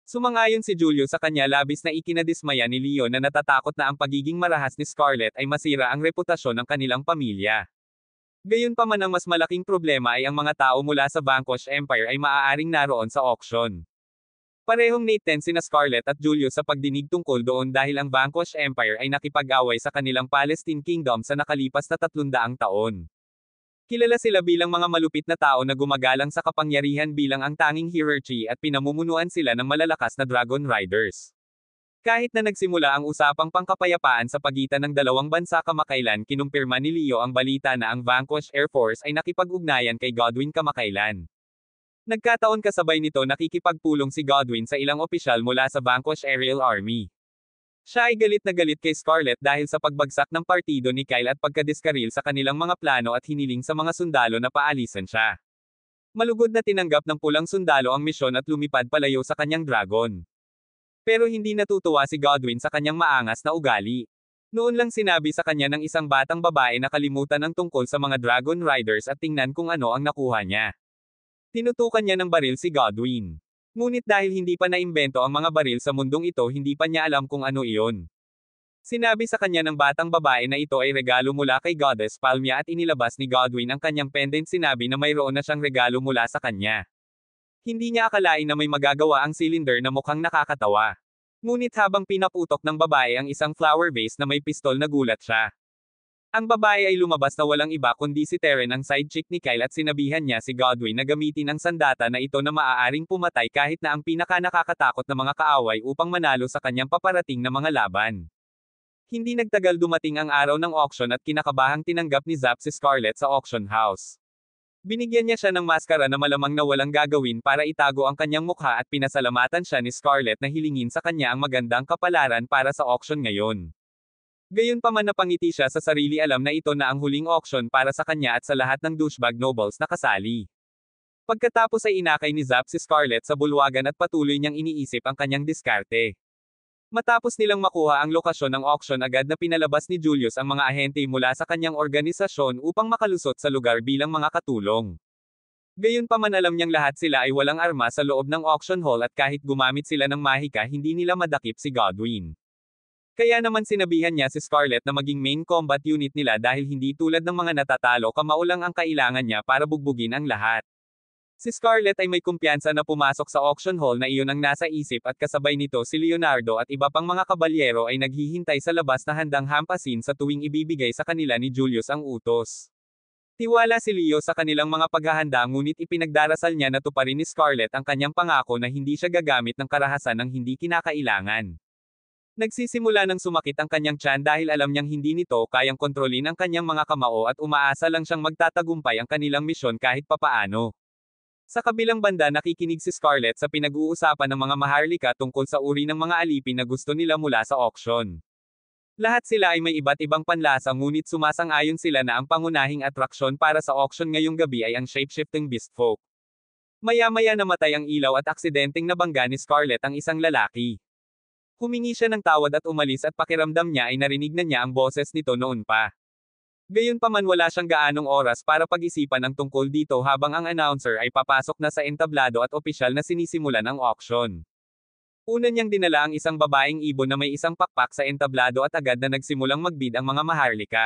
Sumangayon si Julius sa kanya labis na ikinadismaya ni Leo na natatakot na ang pagiging marahas ni Scarlett ay masira ang reputasyon ng kanilang pamilya. Gayunpaman ang mas malaking problema ay ang mga tao mula sa Vanquish Empire ay maaaring naroon sa auction. Parehong naten sina Scarlett at Julius sa pagdinig tungkol doon dahil ang Vanquish Empire ay nakipag-away sa kanilang Palestine Kingdom sa nakalipas na 300 taon. Kilala sila bilang mga malupit na tao na gumagalang sa kapangyarihan bilang ang tanging hierarchy at pinamumunuan sila ng malalakas na Dragon Riders. Kahit na nagsimula ang usapang pangkapayapaan sa pagitan ng dalawang bansa kamakailan kinumpirma ni Leo ang balita na ang Vanquish Air Force ay nakipag-ugnayan kay Godwin kamakailan. Nagkataon kasabay nito nakikipagpulong si Godwin sa ilang opisyal mula sa Vanquish Aerial Army. Siya ay galit na galit kay Scarlett dahil sa pagbagsak ng partido ni Kyle at pagkadiskaril sa kanilang mga plano at hiniling sa mga sundalo na paalisan siya. Malugod na tinanggap ng pulang sundalo ang misyon at lumipad palayo sa kanyang dragon. Pero hindi natutuwa si Godwin sa kanyang maangas na ugali. Noon lang sinabi sa kanya ng isang batang babae na kalimutan ang tungkol sa mga Dragon Riders at tingnan kung ano ang nakuha niya. Tinutukan niya ng baril si Godwin. Ngunit dahil hindi pa naimbento ang mga baril sa mundong ito hindi pa niya alam kung ano iyon. Sinabi sa kanya ng batang babae na ito ay regalo mula kay Goddess Palmia at inilabas ni Godwin ang kanyang pendant sinabi na mayroon na siyang regalo mula sa kanya. Hindi niya akalain na may magagawa ang cylinder na mukhang nakakatawa. Ngunit habang pinaputok ng babae ang isang flower vase na may pistol nagulat siya. Ang babae ay lumabas na walang iba kundi si Terren ang side chick ni Kyle at sinabihan niya si Godwin na gamitin ang sandata na ito na maaaring pumatay kahit na ang pinaka-nakakatakot na mga kaaway upang manalo sa kanyang paparating na mga laban. Hindi nagtagal dumating ang araw ng auction at kinakabahang tinanggap ni Zap si Scarlett sa auction house. Binigyan niya siya ng maskara na malamang na walang gagawin para itago ang kanyang mukha at pinasalamatan siya ni Scarlett na hilingin sa kanya ang magandang kapalaran para sa auction ngayon. Gayunpaman napangiti siya sa sarili alam na ito na ang huling auction para sa kanya at sa lahat ng douchebag nobles na kasali. Pagkatapos ay inakay ni Zap si Scarlett sa bulwagan at patuloy niyang iniisip ang kanyang diskarte. Matapos nilang makuha ang lokasyon ng auction agad na pinalabas ni Julius ang mga ahente mula sa kanyang organisasyon upang makalusot sa lugar bilang mga katulong. Gayunpaman alam niyang lahat sila ay walang arma sa loob ng auction hall at kahit gumamit sila ng mahika hindi nila madakip si Godwin. Kaya naman sinabihan niya si Scarlett na maging main combat unit nila dahil hindi tulad ng mga natatalo kamao lang ang kailangan niya para bugbugin ang lahat. Si Scarlett ay may kumpiyansa na pumasok sa auction hall na iyon ang nasa isip at kasabay nito si Leonardo at iba pang mga kabalyero ay naghihintay sa labas na handang hampasin sa tuwing ibibigay sa kanila ni Julius ang utos. Tiwala si Leo sa kanilang mga paghahanda ngunit ipinagdarasal niya na tuparin ni Scarlett ang kanyang pangako na hindi siya gagamit ng karahasan ng hindi kinakailangan. Nagsisimula ng sumakit ang kanyang tiyan dahil alam niyang hindi nito kayang kontrolin ang kanyang mga kamao at umaasa lang siyang magtatagumpay ang kanilang misyon kahit papaano. Sa kabilang banda nakikinig si Scarlett sa pinag-uusapan ng mga maharlika tungkol sa uri ng mga alipin na gusto nila mula sa auction. Lahat sila ay may iba't ibang panlasa ngunit sumasang-ayon sila na ang pangunahing atraksyon para sa auction ngayong gabi ay ang shape-shifting beast folk. Maya-maya namatay ang ilaw at aksidenteng nabangga ni Scarlett ang isang lalaki. Humingi siya ng tawad at umalis at pakiramdam niya ay narinig na niya ang boses nito noon pa. Gayunpaman wala siyang gaanong oras para pag-isipan ang tungkol dito habang ang announcer ay papasok na sa entablado at opisyal na sinisimulan ang auction. Una niyang dinala ang isang babaeng ibon na may isang pakpak sa entablado at agad na nagsimulang magbid ang mga maharlika.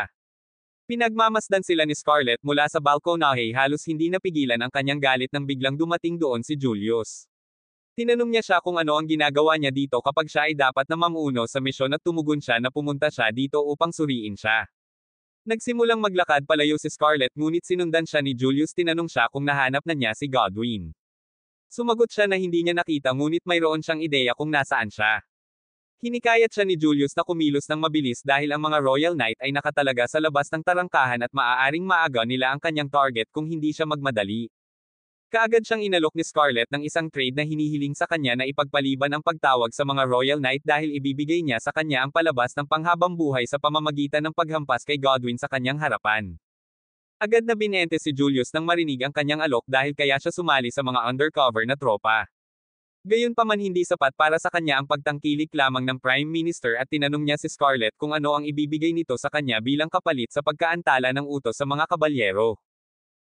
Pinagmamasdan sila ni Scarlett mula sa balkonahe halos hindi napigilan ang kanyang galit nang biglang dumating doon si Julius. Tinanong niya siya kung ano ang ginagawa niya dito kapag siya ay dapat na mamuno sa misyon at tumugon siya na pumunta siya dito upang suriin siya. Nagsimulang maglakad palayo si Scarlett ngunit sinundan siya ni Julius tinanong siya kung nahanap na niya si Godwin. Sumagot siya na hindi niya nakita ngunit mayroon siyang ideya kung nasaan siya. Hinikayat siya ni Julius na kumilos ng mabilis dahil ang mga Royal Knight ay nakatalaga sa labas ng tarangkahan at maaaring maaga nila ang kanyang target kung hindi siya magmadali. Kaagad siyang inalok ni Scarlett ng isang trade na hinihiling sa kanya na ipagpaliban ang pagtawag sa mga Royal Knight dahil ibibigay niya sa kanya ang palabas ng panghabang buhay sa pamamagitan ng paghampas kay Godwin sa kanyang harapan. Agad na binente si Julius nang marinig ang kanyang alok dahil kaya siya sumali sa mga undercover na tropa. Gayunpaman hindi sapat para sa kanya ang pagtangkilik lamang ng Prime Minister at tinanong niya si Scarlett kung ano ang ibibigay nito sa kanya bilang kapalit sa pagkaantala ng utos sa mga kabalyero.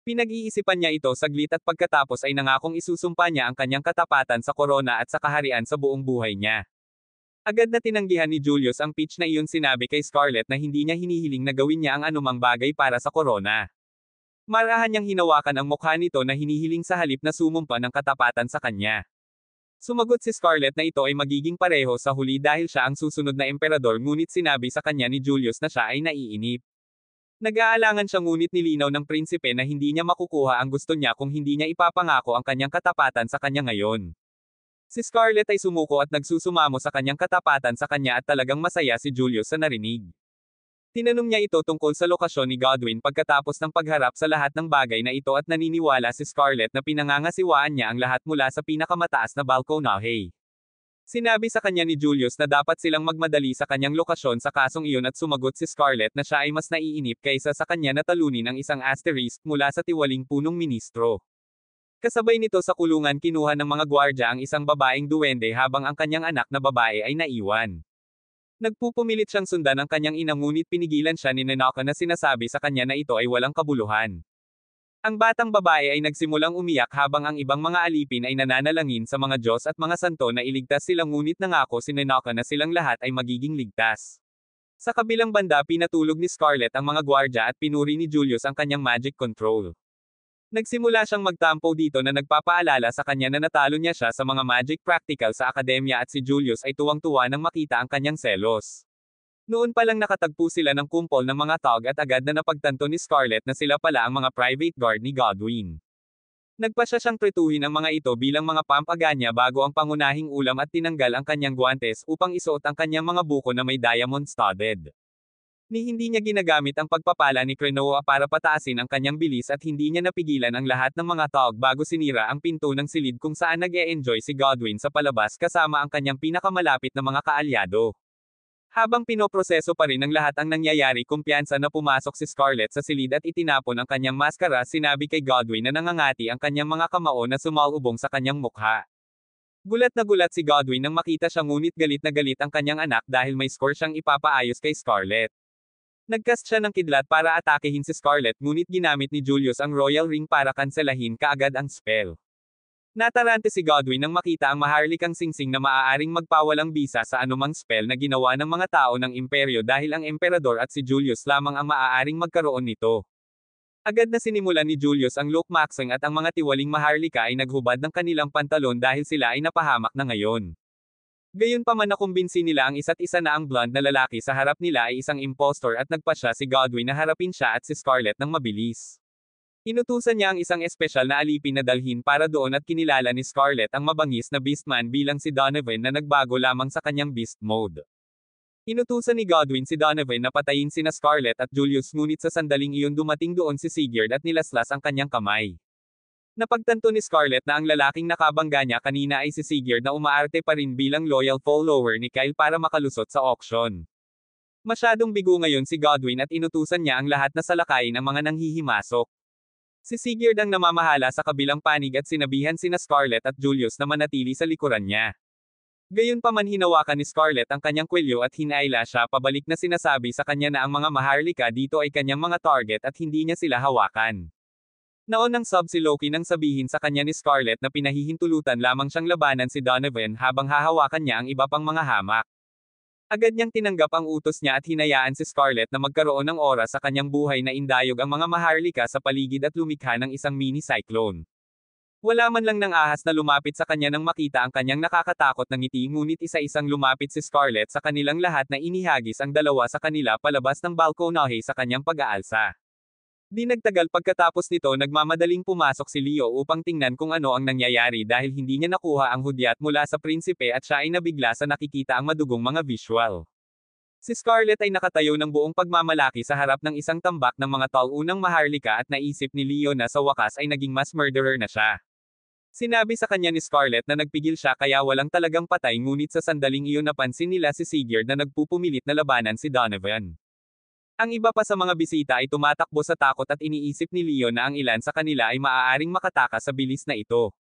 Pinag-iisipan niya ito saglit at pagkatapos ay nangakong isusumpa niya ang kanyang katapatan sa korona at sa kaharian sa buong buhay niya. Agad na tinanggihan ni Julius ang pitch na iyon sinabi kay Scarlett na hindi niya hinihiling na gawin niya ang anumang bagay para sa korona. Marahan niyang hinawakan ang mukha nito na hinihiling sa halip na sumumpa ng katapatan sa kanya. Sumagot si Scarlett na ito ay magiging pareho sa huli dahil siya ang susunod na emperador ngunit sinabi sa kanya ni Julius na siya ay naiinip. Nag-aalangan siya ngunit nilinaw ng prinsipe na hindi niya makukuha ang gusto niya kung hindi niya ipapangako ang kanyang katapatan sa kanya ngayon. Si Scarlett ay sumuko at nagsusumamo sa kanyang katapatan sa kanya at talagang masaya si Julius sa narinig. Tinanong niya ito tungkol sa lokasyon ni Godwin pagkatapos ng pagharap sa lahat ng bagay na ito at naniniwala si Scarlett na pinangangasiwaan niya ang lahat mula sa pinakamataas na balkonahe. Sinabi sa kanya ni Julius na dapat silang magmadali sa kanyang lokasyon sa kasong iyon at sumagot si Scarlett na siya ay mas naiinip kaysa sa kanya na talunin ang isang asterisk mula sa tiwaling punong ministro. Kasabay nito sa kulungan kinuha ng mga gwardya ang isang babaeng duwende habang ang kanyang anak na babae ay naiwan. Nagpupumilit siyang sundan ang kanyang ina ngunit pinigilan siya ni Nanaka na sinasabi sa kanya na ito ay walang kabuluhan. Ang batang babae ay nagsimulang umiyak habang ang ibang mga alipin ay nananalangin sa mga Diyos at mga santo na iligtas sila ngunit nangako si Nanaka na silang lahat ay magiging ligtas. Sa kabilang banda pinatulog ni Scarlett ang mga gwardya at pinuri ni Julius ang kanyang magic control. Nagsimula siyang magtampo dito na nagpapaalala sa kanya na natalo niya siya sa mga magic practical sa akademya at si Julius ay tuwang-tuwa nang makita ang kanyang selos. Noon pa lang nakatagpo sila ng kumpol ng mga tog at agad na napagtanto ni Scarlett na sila pala ang mga private guard ni Godwin. Nagpasya siyang trituhin ang mga ito bilang mga pampaganya bago ang pangunahing ulam at tinanggal ang kanyang guwantes upang isuot ang kanyang mga buko na may diamond studded. Ni hindi niya ginagamit ang pagpapala ni Krenoa para pataasin ang kanyang bilis at hindi niya napigilan ang lahat ng mga tog bago sinira ang pinto ng silid kung saan nag-e-enjoy si Godwin sa palabas kasama ang kanyang pinakamalapit na mga kaalyado. Habang pinoproseso pa rin ang lahat ang nangyayari kumpiyansa na pumasok si Scarlett sa silid at itinapon ang kanyang maskara sinabi kay Godwin na nangangati ang kanyang mga kamao na sumalubong sa kanyang mukha. Gulat na gulat si Godwin nang makita siya ngunit galit na galit ang kanyang anak dahil may score siyang ipapaayos kay Scarlett. Nagcast siya ng kidlat para atakehin si Scarlet ngunit ginamit ni Julius ang Royal Ring para kanselahin kaagad ang spell. Natarante si Godwin nang makita ang maharlikang singsing na maaaring magpawalang bisa sa anumang spell na ginawa ng mga tao ng imperyo dahil ang emperador at si Julius lamang ang maaaring magkaroon nito. Agad na sinimulan ni Julius ang lokmaksing at ang mga tiwaling maharlika ay naghubad ng kanilang pantalon dahil sila ay napahamak na ngayon. Gayunpaman nakumbinsi nila ang isa't isa na ang blonde na lalaki sa harap nila ay isang impostor at nagpasya si Godwin na harapin siya at si Scarlet ng mabilis. Inutusan niya ang isang espesyal na alipin na dalhin para doon at kinilala ni Scarlet ang mabangis na Beastman bilang si Donovan na nagbago lamang sa kanyang Beast Mode. Inutusan ni Godwin si Donovan na patayin sina Scarlet at Julius ngunit sa sandaling iyon dumating doon si Sigurd at nilaslas ang kanyang kamay. Napagtanto ni Scarlet na ang lalaking nakabangga niya kanina ay si Sigurd na umaarte pa rin bilang loyal follower ni Kyle para makalusot sa auction. Masyadong bigo ngayon si Godwin at inutusan niya ang lahat na salakayin ang mga nanghihimasok. Si Sigurd ang namamahala sa kabilang panig at sinabihan sina Scarlet at Julius na manatili sa likuran niya. Gayunpaman hinawakan ni Scarlet ang kanyang kwelyo at hinaila siya pabalik na sinasabi sa kanya na ang mga maharlika dito ay kanyang mga target at hindi niya sila hawakan. Naon ng sub si Loki nang sabihin sa kanya ni Scarlet na pinahihintulutan lamang siyang labanan si Donovan habang hahawakan niya ang iba pang mga hamak. Agad niyang tinanggap ang utos niya at hinayaan si Scarlet na magkaroon ng oras sa kanyang buhay na indayog ang mga maharlika sa paligid at lumikha ng isang mini-cyclone. Wala man lang ng ahas na lumapit sa kanya nang makita ang kanyang nakakatakot na ngiti ngunit isa-isang lumapit si Scarlet sa kanilang lahat na inihagis ang dalawa sa kanila palabas ng balkonahe sa kanyang pag-aalsa. Di nagtagal pagkatapos nito nagmamadaling pumasok si Leo upang tingnan kung ano ang nangyayari dahil hindi niya nakuha ang hudyat mula sa prinsipe at siya ay nabigla sa nakikita ang madugong mga visual. Si Scarlet ay nakatayo ng buong pagmamalaki sa harap ng isang tambak ng mga tauunang maharlika at naisip ni Leo na sa wakas ay naging mass murderer na siya. Sinabi sa kanya ni Scarlet na nagpigil siya kaya walang talagang patay ngunit sa sandaling iyon napansin nila si Sigurd na nagpupumilit na labanan si Donovan. Ang iba pa sa mga bisita ay tumatakbo sa takot at iniisip ni Leo na ang ilan sa kanila ay maaaring makatakas sa bilis na ito.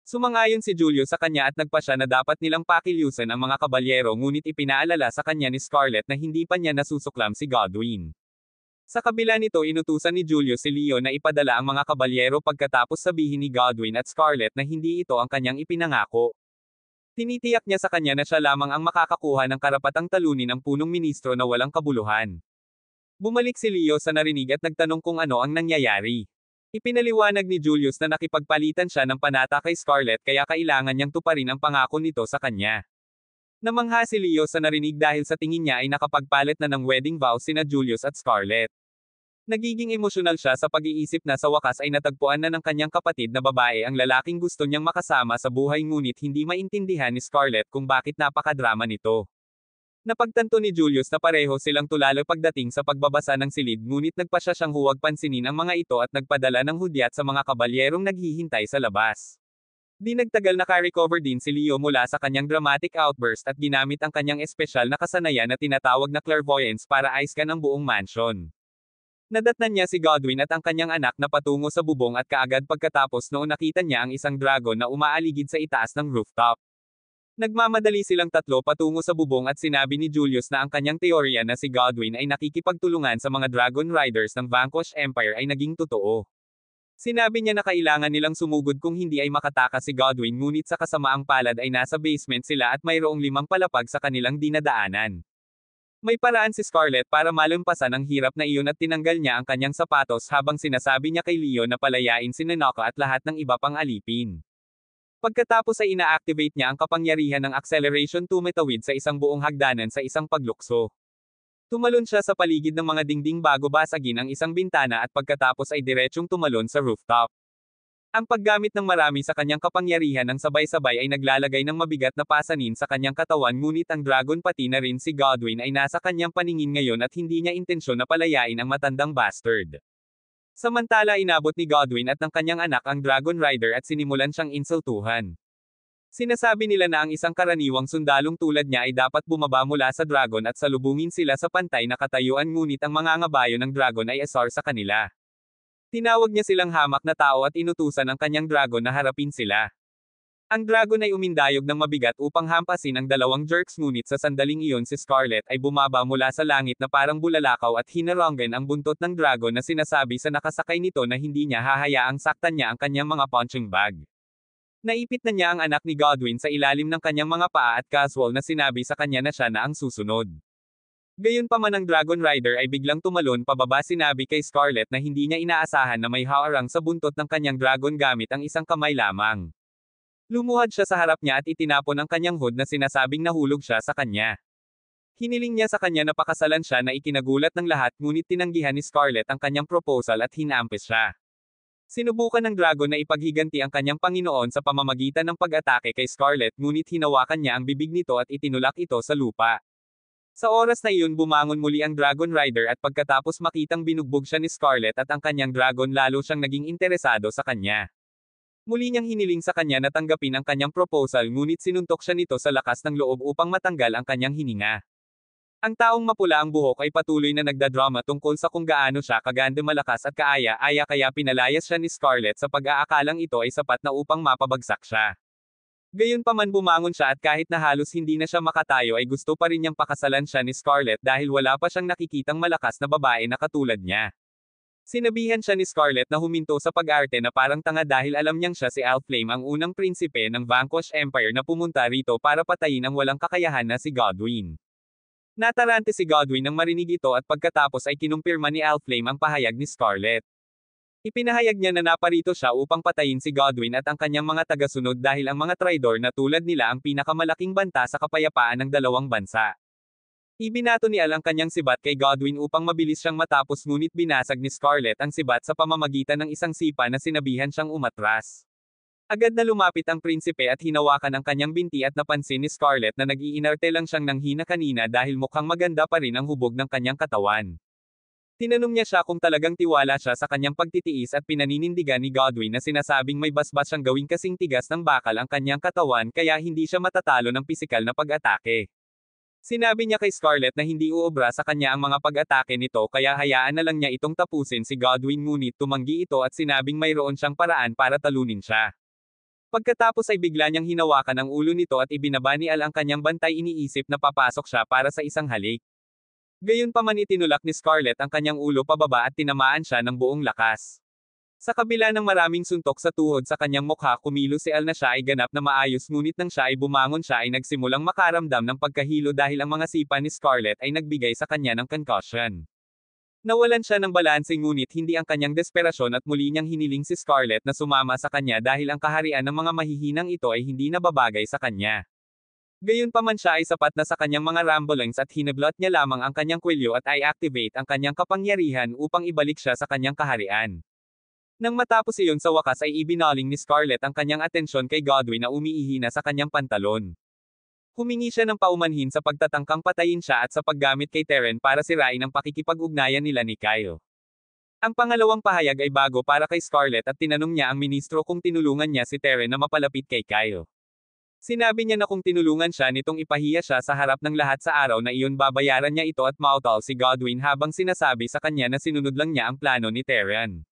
Sumangayon si Julio sa kanya at nagpasya na dapat nilang pakilyusan ang mga kabalyero ngunit ipinaalala sa kanya ni Scarlet na hindi pa niya nasusuklam si Godwin. Sa kabila nito inutusan ni Julio si Leo na ipadala ang mga kabalyero pagkatapos sabihin ni Godwin at Scarlet na hindi ito ang kanyang ipinangako. Tinitiyak niya sa kanya na siya lamang ang makakakuha ng karapatang talunin ang punong ministro na walang kabuluhan. Bumalik si Leo sa narinig at nagtanong kung ano ang nangyayari. Ipinaliwanag ni Julius na nakipagpalitan siya ng panata kay Scarlet kaya kailangan niyang tuparin ang pangako nito sa kanya. Namangha si Leo sa narinig dahil sa tingin niya ay nakapagpalit na ng wedding vows sina Julius at Scarlet. Nagiging emosyonal siya sa pag-iisip na sa wakas ay natagpuan na ng kanyang kapatid na babae ang lalaking gusto niyang makasama sa buhay ngunit hindi maintindihan ni Scarlet kung bakit napakadrama nito. Napagtanto ni Julius na pareho silang tulalo pagdating sa pagbabasa ng silid ngunit nagpasya siyang huwag pansinin ang mga ito at nagpadala ng hudyat sa mga kabalyerong naghihintay sa labas. Di nagtagal naka-recover din si Leo mula sa kanyang dramatic outburst at ginamit ang kanyang espesyal na kasanayan na tinatawag na clairvoyance para aiskan ang buong mansion. Nadatnan niya si Godwin at ang kanyang anak na patungo sa bubong at kaagad pagkatapos noon nakita niya ang isang dragon na umaaligid sa itaas ng rooftop. Nagmamadali silang tatlo patungo sa bubong at sinabi ni Julius na ang kanyang teorya na si Godwin ay nakikipagtulungan sa mga Dragon Riders ng Vanquish Empire ay naging totoo. Sinabi niya na kailangan nilang sumugod kung hindi ay makatakas si Godwin ngunit sa kasamaang palad ay nasa basement sila at mayroong 5 palapag sa kanilang dinadaanan. May paraan si Scarlet para malampasan ang hirap na iyon at tinanggal niya ang kanyang sapatos habang sinasabi niya kay Leo na palayain si Nanaka at lahat ng iba pang alipin. Pagkatapos ay ina-activate niya ang kapangyarihan ng acceleration tumitawid sa isang buong hagdanan sa isang paglukso. Tumalon siya sa paligid ng mga dingding bago basagin ang isang bintana at pagkatapos ay diretsyong tumalon sa rooftop. Ang paggamit ng marami sa kanyang kapangyarihan ng sabay-sabay ay naglalagay ng mabigat na pasanin sa kanyang katawan ngunit ang dragon pati na rin si Godwin ay nasa kanyang paningin ngayon at hindi niya intensyon na palayain ang matandang bastard. Samantala inabot ni Godwin at ng kanyang anak ang Dragon Rider at sinimulan siyang insultuhan. Sinasabi nila na ang isang karaniwang sundalong tulad niya ay dapat bumaba mula sa dragon at salubungin sila sa pantay na katayuan ngunit ang mga ngabayo ng dragon ay asar sa kanila. Tinawag niya silang hamak na tao at inutusan ang kanyang dragon na harapin sila. Ang dragon ay umindayog ng mabigat upang hampasin ang dalawang jerks ngunit sa sandaling iyon si Scarlet ay bumaba mula sa langit na parang bulalakaw at hinaranggan ang buntot ng dragon na sinasabi sa nakasakay nito na hindi niya hahayaang saktan niya ang kanyang mga punching bag. Naipit na niya ang anak ni Godwin sa ilalim ng kanyang mga paa at casual na sinabi sa kanya na siya na ang susunod. Gayunpaman ang Dragon Rider ay biglang tumalon pababa sinabi kay Scarlet na hindi niya inaasahan na may haarang sa buntot ng kanyang dragon gamit ang isang kamay lamang. Lumuhad siya sa harap niya at itinapon ang kanyang hood na sinasabing nahulog siya sa kanya. Hiniling niya sa kanya na pakasalan siya na ikinagulat ng lahat ngunit tinanggihan ni Scarlet ang kanyang proposal at hinampes siya. Sinubukan ng dragon na ipaghiganti ang kanyang Panginoon sa pamamagitan ng pag-atake kay Scarlet ngunit hinawakan niya ang bibig nito at itinulak ito sa lupa. Sa oras na iyon bumangon muli ang Dragon Rider at pagkatapos makitang binugbog siya ni Scarlet at ang kanyang dragon lalo siyang naging interesado sa kanya. Muli niyang hiniling sa kanya na tanggapin ang kanyang proposal ngunit sinuntok siya nito sa lakas ng loob upang matanggal ang kanyang hininga. Ang taong mapula ang buhok ay patuloy na nagdadrama tungkol sa kung gaano siya kaganda malakas at kaaya-aya kaya pinalayas siya ni Scarlet sa pag-aakalang ito ay sapat na upang mapabagsak siya. Gayunpaman bumangon siya at kahit na halos hindi na siya makatayo ay gusto pa rin niyang pakasalan siya ni Scarlet dahil wala pa siyang nakikitang malakas na babae na katulad niya. Sinabihan siya ni Scarlet na huminto sa pag-arte na parang tanga dahil alam niyang siya si Alflame ang unang prinsipe ng Vanquish Empire na pumunta rito para patayin ang walang kakayahan na si Godwin. Natarante si Godwin nang marinig ito at pagkatapos ay kinumpirma ni Alflame ang pahayag ni Scarlet. Ipinahayag niya na naparito siya upang patayin si Godwin at ang kanyang mga tagasunod dahil ang mga traidor na tulad nila ang pinakamalaking banta sa kapayapaan ng dalawang bansa. Ibinato ni Al ang kanyang sibat kay Godwin upang mabilis siyang matapos ngunit binasag ni Scarlet ang sibat sa pamamagitan ng isang sipa na sinabihan siyang umatras. Agad na lumapit ang prinsipe at hinawakan ang kanyang binti at napansin ni Scarlet na nag-iinarte lang siyang nanghina kanina dahil mukhang maganda pa rin ang hubog ng kanyang katawan. Tinanong niya siya kung talagang tiwala siya sa kanyang pagtitiis at pinaninindigan ni Godwin na sinasabing may basbas siyang gawing kasing tigas ng bakal ang kanyang katawan kaya hindi siya matatalo ng pisikal na pag-atake. Sinabi niya kay Scarlet na hindi uobra sa kanya ang mga pag-atake nito kaya hayaan na lang niya itong tapusin si Godwin ngunit tumanggi ito at sinabing mayroon siyang paraan para talunin siya. Pagkatapos ay bigla niyang hinawakan ang ulo nito at ibinaba ni Al ang kanyang bantay iniisip na papasok siya para sa isang halik. Gayunpaman itinulak ni Scarlet ang kanyang ulo pababa at tinamaan siya ng buong lakas. Sa kabila ng maraming suntok sa tuhod sa kanyang mukha kumilos si Al na siya ay ganap na maayos ngunit nang siya ay bumangon siya ay nagsimulang makaramdam ng pagkahilo dahil ang mga sipa ni Scarlet ay nagbigay sa kanya ng concussion. Nawalan siya ng balanse ngunit hindi ang kanyang desperasyon at muli niyang hiniling si Scarlet na sumama sa kanya dahil ang kaharian ng mga mahihinang ito ay hindi nababagay sa kanya. Gayunpaman siya ay sapat na sa kanyang mga ramblings at hinablot niya lamang ang kanyang kwelyo at i-activate ang kanyang kapangyarihan upang ibalik siya sa kanyang kaharian. Nang matapos iyon sa wakas ay ibinaling ni Scarlet ang kanyang atensyon kay Godwin na umiihi na sa kanyang pantalon. Humingi siya ng paumanhin sa pagtatangkang patayin siya at sa paggamit kay Teren para sirain ang pakikipag-ugnayan nila ni Kyle. Ang pangalawang pahayag ay bago para kay Scarlet at tinanong niya ang ministro kung tinulungan niya si Teren na mapalapit kay Kyle. Sinabi niya na kung tinulungan siya nitong ipahiya siya sa harap ng lahat sa araw na iyon babayaran niya ito at mautal si Godwin habang sinasabi sa kanya na sinunod lang niya ang plano ni Teren.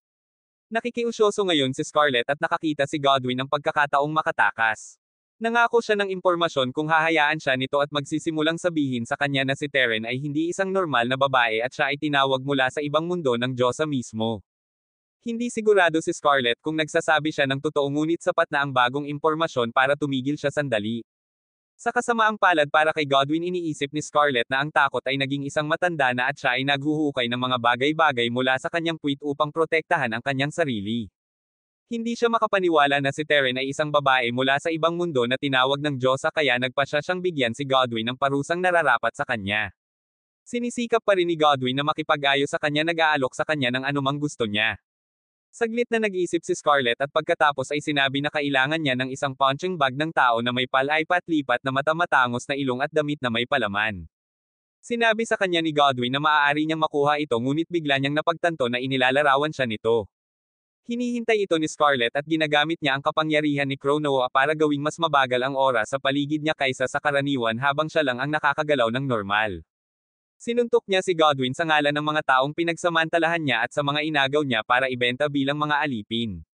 Nakikiusyoso ngayon si Scarlet at nakakita si Godwin ng pagkakataong makatakas. Nangako siya ng impormasyon kung hahayaan siya nito at magsisimulang sabihin sa kanya na si Teren ay hindi isang normal na babae at siya ay tinawag mula sa ibang mundo ng Diyosa mismo. Hindi sigurado si Scarlet kung nagsasabi siya ng totoo ngunit sapat na ang bagong impormasyon para tumigil siya sandali. Sa kasamaang palad para kay Godwin iniisip ni Scarlet na ang takot ay naging isang matanda na at siya ay naghuhukay ng mga bagay-bagay mula sa kanyang puwit upang protektahan ang kanyang sarili. Hindi siya makapaniwala na si Teren ay isang babae mula sa ibang mundo na tinawag ng Diyosa kaya nagpasya siyang bigyan si Godwin ng parusang nararapat sa kanya. Sinisikap pa rin ni Godwin na makipag-ayos sa kanya nag-aalok sa kanya ng anumang gusto niya. Saglit na nag-isip si Scarlet at pagkatapos ay sinabi na kailangan niya ng isang punching bag ng tao na may palay-pat-lipat na mata-matangos na ilong at damit na may palaman. Sinabi sa kanya ni Godwin na maaari niyang makuha ito ngunit bigla niyang napagtanto na inilalarawan siya nito. Hinihintay ito ni Scarlet at ginagamit niya ang kapangyarihan ni Cronoa para gawing mas mabagal ang oras sa paligid niya kaysa sa karaniwan habang siya lang ang nakakagalaw ng normal. Sinuntok niya si Godwin sa ngalan ng mga taong pinagsamantalahan niya at sa mga inagaw niya para ibenta bilang mga alipin.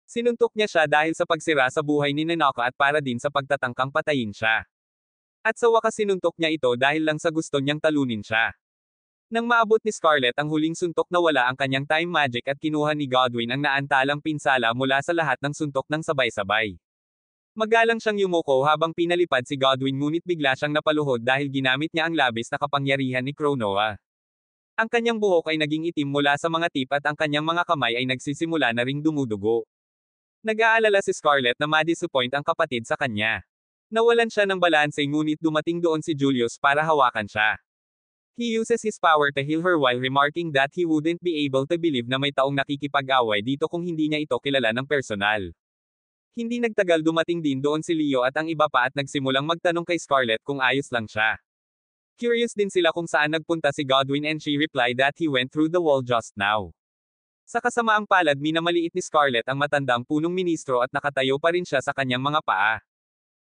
Sinuntok niya siya dahil sa pagsira sa buhay ni Nanaka at para din sa pagtatangkang patayin siya. At sa wakas sinuntok niya ito dahil lang sa gusto niyang talunin siya. Nang maabot ni Scarlett ang huling suntok na wala ang kanyang time magic at kinuha ni Godwin ang naantalang pinsala mula sa lahat ng suntok ng sabay-sabay. Magalang siyang yumuko habang pinalipad si Godwin ngunit bigla siyang napaluhod dahil ginamit niya ang labis na kapangyarihan ni Cronoa. Ang kanyang buhok ay naging itim mula sa mga tip at ang kanyang mga kamay ay nagsisimula na ring dumudugo. Nag-aalala si Scarlett na ma-disappoint ang kapatid sa kanya. Nawalan siya ng balanse ngunit dumating doon si Julius para hawakan siya. He uses his power to heal her while remarking that he wouldn't be able to believe na may taong nakikipag-away dito kung hindi niya ito kilala ng personal. Hindi nagtagal dumating din doon si Leo at ang iba pa at nagsimulang magtanong kay Scarlett kung ayos lang siya. Curious din sila kung saan nagpunta si Godwin and she replied that he went through the wall just now. Sa kasamaang palad minamaliit ni Scarlett ang matandang punong ministro at nakatayo pa rin siya sa kanyang mga paa.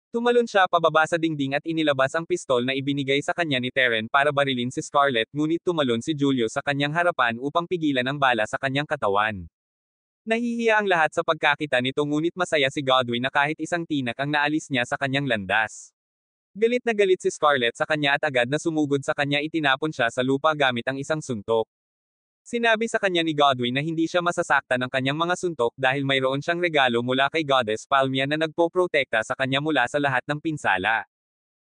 Tumalon siya pababa sa dingding at inilabas ang pistol na ibinigay sa kanya ni Teren para barilin si Scarlett ngunit tumalon si Julius sa kanyang harapan upang pigilan ang bala sa kanyang katawan. Nahihiya ang lahat sa pagkakita nito ngunit masaya si Godwin na kahit isang tinak ang naalis niya sa kanyang landas. Galit na galit si Scarlett sa kanya at agad na sumugod sa kanya itinapon siya sa lupa gamit ang isang suntok. Sinabi sa kanya ni Godwin na hindi siya masasaktan ng kanyang mga suntok dahil mayroon siyang regalo mula kay Goddess Palmia na nagpoprotekta sa kanya mula sa lahat ng pinsala.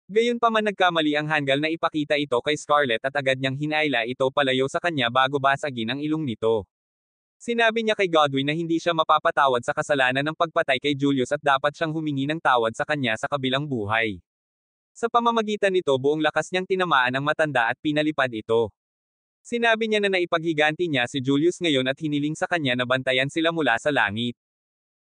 Gayunpaman nagkamali ang hanggal na ipakita ito kay Scarlett at agad niyang hinaila ito palayo sa kanya bago basagin ang ilong nito. Sinabi niya kay Godwin na hindi siya mapapatawad sa kasalanan ng pagpatay kay Julius at dapat siyang humingi ng tawad sa kanya sa kabilang buhay. Sa pamamagitan nito buong lakas niyang tinamaan ang matanda at pinalipad ito. Sinabi niya na naipaghiganti niya si Julius ngayon at hiniling sa kanya na bantayan sila mula sa langit.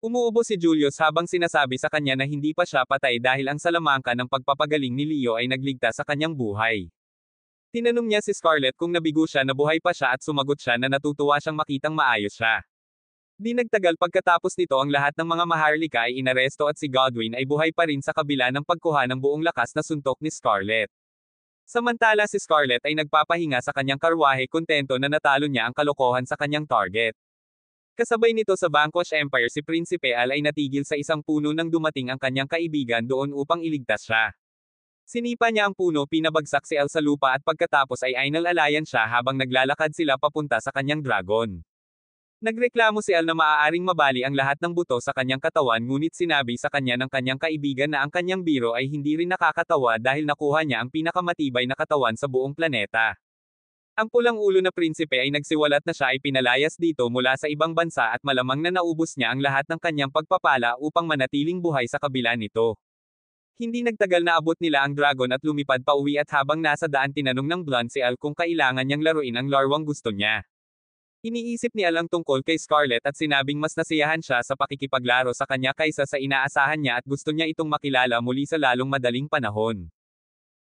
Umuubo si Julius habang sinasabi sa kanya na hindi pa siya patay dahil ang salamangka ng pagpapagaling ni Leo ay nagligtas sa kanyang buhay. Tinanong niya si Scarlett kung nabigo siya na buhay pa siya at sumagot siya na natutuwa siyang makitang maayos siya. Di nagtagal pagkatapos nito ang lahat ng mga maharlika ay inaresto at si Godwin ay buhay pa rin sa kabila ng pagkuha ng buong lakas na suntok ni Scarlett. Samantala si Scarlett ay nagpapahinga sa kanyang karwahe kontento na natalo niya ang kalokohan sa kanyang target. Kasabay nito sa Vanquish Empire si Prinsipe Al ay natigil sa isang puno nang dumating ang kanyang kaibigan doon upang iligtas siya. Sinipa niya ang puno pinabagsak si Al sa lupa at pagkatapos ay inalalayan siya habang naglalakad sila papunta sa kanyang dragon. Nagreklamo si Al na maaaring mabali ang lahat ng buto sa kanyang katawan ngunit sinabi sa kanya ng kanyang kaibigan na ang kanyang biro ay hindi rin nakakatawa dahil nakuha niya ang pinakamatibay na katawan sa buong planeta. Ang pulang ulo na prinsipe ay nagsiwalat na siya ay pinalayas dito mula sa ibang bansa at malamang na naubos niya ang lahat ng kanyang pagpapala upang manatiling buhay sa kabila nito. Hindi nagtagal na abot nila ang dragon at lumipad pa uwi at habang nasa daan tinanong ng Blonde si Al kung kailangan niyang laruin ang larwang gusto niya. Iniisip ni Al ang tungkol kay Scarlett at sinabing mas nasiyahan siya sa pakikipaglaro sa kanya kaysa sa inaasahan niya at gusto niya itong makilala muli sa lalong madaling panahon.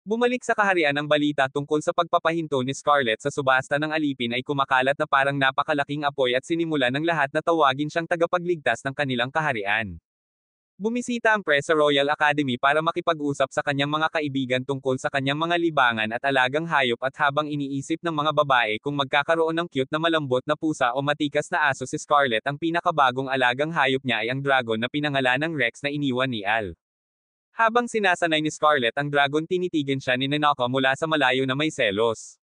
Bumalik sa kaharian ang balita tungkol sa pagpapahinto ni Scarlett sa subasta ng alipin ay kumakalat na parang napakalaking apoy at sinimula ng lahat na tawagin siyang tagapagligtas ng kanilang kaharian. Bumisita ang press sa Royal Academy para makipag-usap sa kanyang mga kaibigan tungkol sa kanyang mga libangan at alagang hayop at habang iniisip ng mga babae kung magkakaroon ng cute na malambot na pusa o matikas na aso si Scarlett ang pinakabagong alagang hayop niya ay ang dragon na pinangalanang Rex na iniwan ni Al. Habang sinasanay ni Scarlett ang dragon tinitigan siya ni Nanaka mula sa malayo na may selos.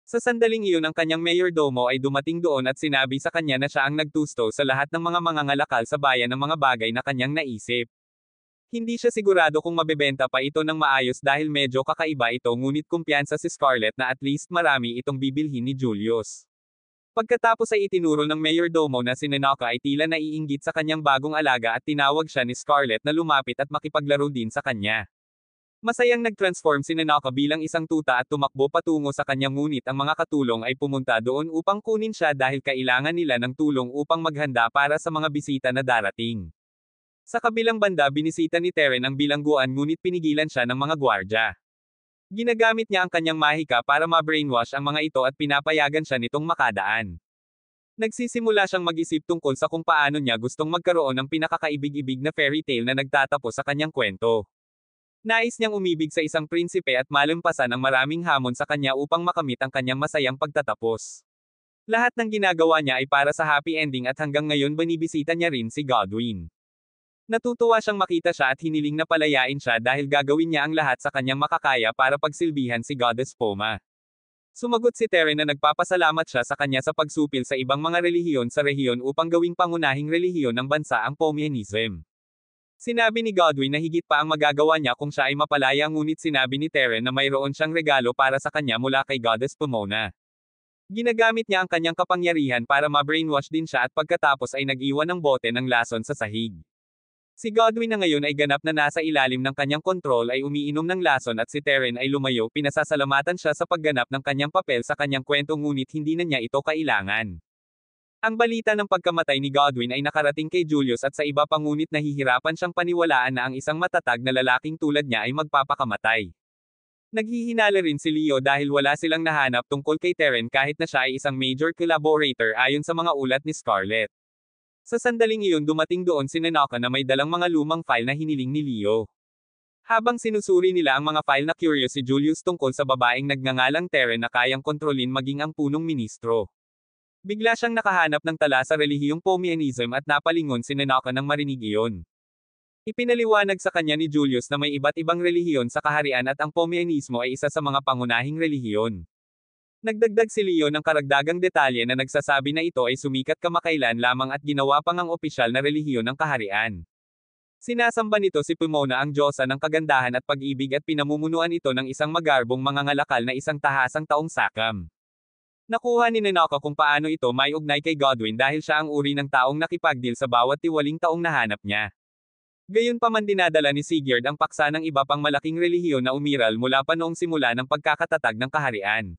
Sa sandaling iyon ang kanyang mayordomo ay dumating doon at sinabi sa kanya na siya ang nagtusto sa lahat ng mga mangangalakal sa bayan ng mga bagay na kanyang naisip. Hindi siya sigurado kung mabebenta pa ito ng maayos dahil medyo kakaiba ito ngunit kumpiyansa si Scarlett na at least marami itong bibilhin ni Julius. Pagkatapos ay itinuro ng mayordomo na si Nanaka ay tila naiinggit sa kanyang bagong alaga at tinawag siya ni Scarlett na lumapit at makipaglaro din sa kanya. Masayang nag-transform si Nanaka bilang isang tuta at tumakbo patungo sa kanya ngunit ang mga katulong ay pumunta doon upang kunin siya dahil kailangan nila ng tulong upang maghanda para sa mga bisita na darating. Sa kabilang banda binisita ni Teren ang bilangguan ngunit pinigilan siya ng mga gwardya. Ginagamit niya ang kanyang mahika para ma-brainwash ang mga ito at pinapayagan siya nitong makadaan. Nagsisimula siyang mag-isip tungkol sa kung paano niya gustong magkaroon ng pinakakaibig-ibig na fairy tale na nagtatapos sa kanyang kwento. Nais niyang umibig sa isang prinsipe at malampasan ang maraming hamon sa kanya upang makamit ang kanyang masayang pagtatapos. Lahat ng ginagawa niya ay para sa happy ending at hanggang ngayon binibisita niya rin si Godwin. Natutuwa siyang makita siya at hiniling na palayain siya dahil gagawin niya ang lahat sa kanyang makakaya para pagsilbihan si Goddess Poma. Sumagot si Teren na nagpapasalamat siya sa kanya sa pagsupil sa ibang mga relihiyon sa rehiyon upang gawing pangunahing relihiyon ng bansa ang Pomianism. Sinabi ni Godwin na higit pa ang magagawa niya kung siya ay mapalaya, ngunit sinabi ni Teren na mayroon siyang regalo para sa kanya mula kay Goddess Pomona. Ginagamit niya ang kanyang kapangyarihan para ma-brainwash din siya at pagkatapos ay nag-iwan ng bote ng lason sa sahig. Si Godwin na ngayon ay ganap na nasa ilalim ng kanyang kontrol ay umiinom ng lason at si Teren ay lumayo, pinasasalamatan siya sa pagganap ng kanyang papel sa kanyang kwento, ngunit hindi na niya ito kailangan. Ang balita ng pagkamatay ni Godwin ay nakarating kay Julius at sa iba pa, ngunit nahihirapan siyang paniwalaan na ang isang matatag na lalaking tulad niya ay magpapakamatay. Naghihinala rin si Leo dahil wala silang nahanap tungkol kay Teren kahit na siya ay isang major collaborator ayon sa mga ulat ni Scarlett. Sa sandaling iyon dumating doon si Nanaka na may dalang mga lumang file na hiniling ni Leo. Habang sinusuri nila ang mga file, na curious si Julius tungkol sa babaeng nagngangalang Teren na kayang kontrolin maging ang punong ministro. Bigla siyang nakahanap ng tala sa relihiyong Pomianism at napalingon si Nanaka nang marinig iyon. Ipinaliwanag sa kanya ni Julius na may iba't ibang relihiyon sa kaharian at ang Pomianismo ay isa sa mga pangunahing relihiyon. Nagdagdag si Leo ng karagdagang detalye na nagsasabi na ito ay sumikat kamakailan lamang at ginawa pang ang opisyal na relihiyon ng kaharian. Sinasamba nito si Pomona, ang diyosa ng kagandahan at pag-ibig, at pinamumunuan ito ng isang magarbong mangangalakal na isang tahasang taong sakam. Nakuha ni Nanaka kung paano ito may ugnay kay Godwin dahil siya ang uri ng taong nakipagdeal sa bawat tiwaling taong nahanap niya. Gayunpaman dinadala ni Sigurd ang paksa ng iba pang malaking relihiyon na umiral mula pa noong simula ng pagkakatatag ng kaharian.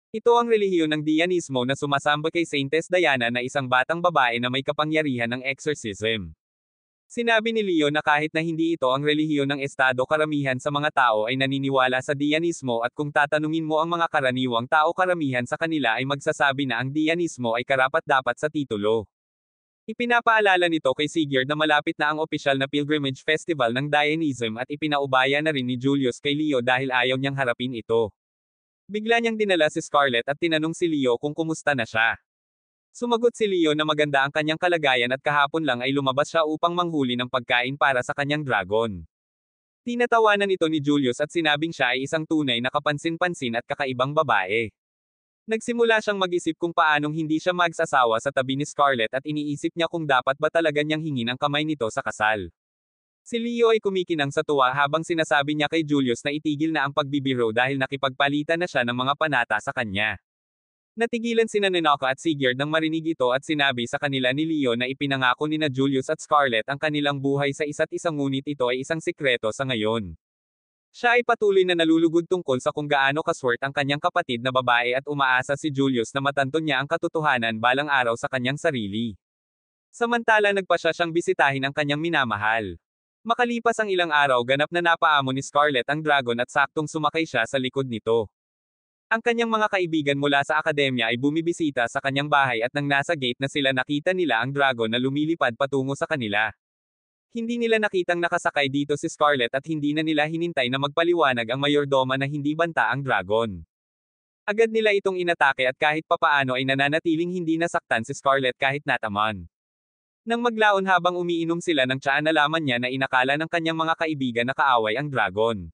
Ito ang relihiyon ng Dianismo na sumasamba kay Saintess Diana na isang batang babae na may kapangyarihan ng exorcism. Sinabi ni Leo na kahit na hindi ito ang relihiyon ng estado, karamihan sa mga tao ay naniniwala sa Dianismo, at kung tatanungin mo ang mga karaniwang tao, karamihan sa kanila ay magsasabi na ang Dianismo ay karapat-dapat sa titulo. Ipinapaalala nito kay Sigurd na malapit na ang opisyal na pilgrimage festival ng Dianism at ipinaubaya na rin ni Julius kay Leo dahil ayaw niyang harapin ito. Bigla niyang dinala si Scarlett at tinanong si Leo kung kumusta na siya. Sumagot si Leo na maganda ang kanyang kalagayan at kahapon lang ay lumabas siya upang manghuli ng pagkain para sa kanyang dragon. Tinatawanan ito ni Julius at sinabing siya ay isang tunay na kapansin-pansin at kakaibang babae. Nagsimula siyang mag-isip kung paanong hindi siya magsasawa sa tabi ni Scarlett at iniisip niya kung dapat ba talaga niyang hingin ang kamay nito sa kasal. Si Leo ay kumikinang sa tuwa habang sinasabi niya kay Julius na itigil na ang pagbibiro dahil nakipagpalitan na siya ng mga panata sa kanya. Natigilan sina Nanaka at Sigurd nang marinig ito at sinabi sa kanila ni Leo na ipinangako nina Julius at Scarlett ang kanilang buhay sa isa't isa, ngunit ito ay isang sikreto sa ngayon. Siya ay patuloy na nalulugod tungkol sa kung gaano kaswerte ang kanyang kapatid na babae at umaasa si Julius na matanton niya ang katotohanan balang araw sa kanyang sarili. Samantala nagpasya siyang bisitahin ang kanyang minamahal. Makalipas ang ilang araw, ganap na napaamo ni Scarlett ang dragon at saktong sumakay siya sa likod nito. Ang kanyang mga kaibigan mula sa akademya ay bumibisita sa kanyang bahay at nang nasa gate na sila, nakita nila ang dragon na lumilipad patungo sa kanila. Hindi nila nakitang nakasakay dito si Scarlett at hindi na nila hinintay na magpaliwanag ang mayordoma na hindi banta ang dragon. Agad nila itong inatake at kahit papaano ay nananatiling hindi nasaktan si Scarlett kahit nataman. Nang maglaon habang umiinom sila ng tsaa, nalaman niya na inakala ng kanyang mga kaibigan na kaaway ang dragon.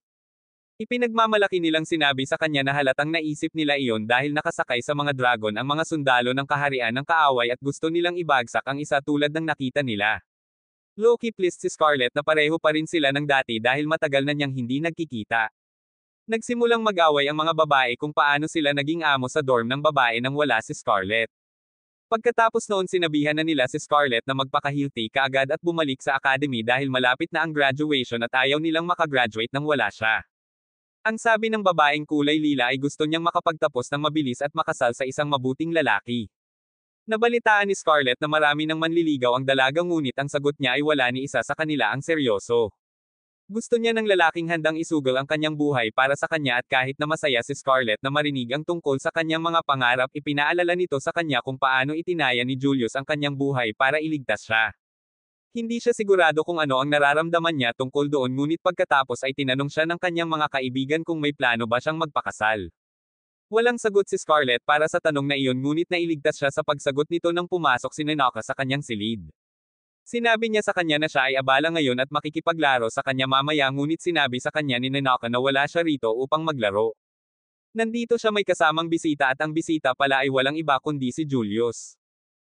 Ipinagmamalaki nilang sinabi sa kanya na halatang naisip nila iyon dahil nakasakay sa mga dragon ang mga sundalo ng kaharian ng kaaway at gusto nilang ibagsak ang isa tulad ng nakita nila. Low-key pleased si Scarlett na pareho pa rin sila ng dati dahil matagal na niyang hindi nagkikita. Nagsimulang mag-away ang mga babae kung paano sila naging amo sa dorm ng babae nang wala si Scarlett. Pagkatapos noon, sinabihan na nila si Scarlett na magpakahilti kaagad at bumalik sa academy dahil malapit na ang graduation at ayaw nilang makagraduate nang wala siya. Ang sabi ng babaeng kulay lila ay gusto niyang makapagtapos ng mabilis at makasal sa isang mabuting lalaki. Nabalitaan ni Scarlett na marami ng manliligaw ang dalaga, ngunit ang sagot niya ay wala ni isa sa kanila ang seryoso. Gusto niya ng lalaking handang isugal ang kanyang buhay para sa kanya, at kahit na masaya si Scarlett na marinig ang tungkol sa kanyang mga pangarap, ipinaalala nito sa kanya kung paano itinaya ni Julius ang kanyang buhay para iligtas siya. Hindi siya sigurado kung ano ang nararamdaman niya tungkol doon, ngunit pagkatapos ay tinanong siya ng kanyang mga kaibigan kung may plano ba siyang magpakasal. Walang sagot si Scarlett para sa tanong na iyon ngunit nailigtas siya sa pagsagot nito nang pumasok si Nanaka sa kanyang silid. Sinabi niya sa kanya na siya ay abala ngayon at makikipaglaro sa kanya mamaya ngunit sinabi sa kanya ni Nanaka na wala siya rito upang maglaro. Nandito siya may kasamang bisita at ang bisita pala ay walang iba kundi si Julius.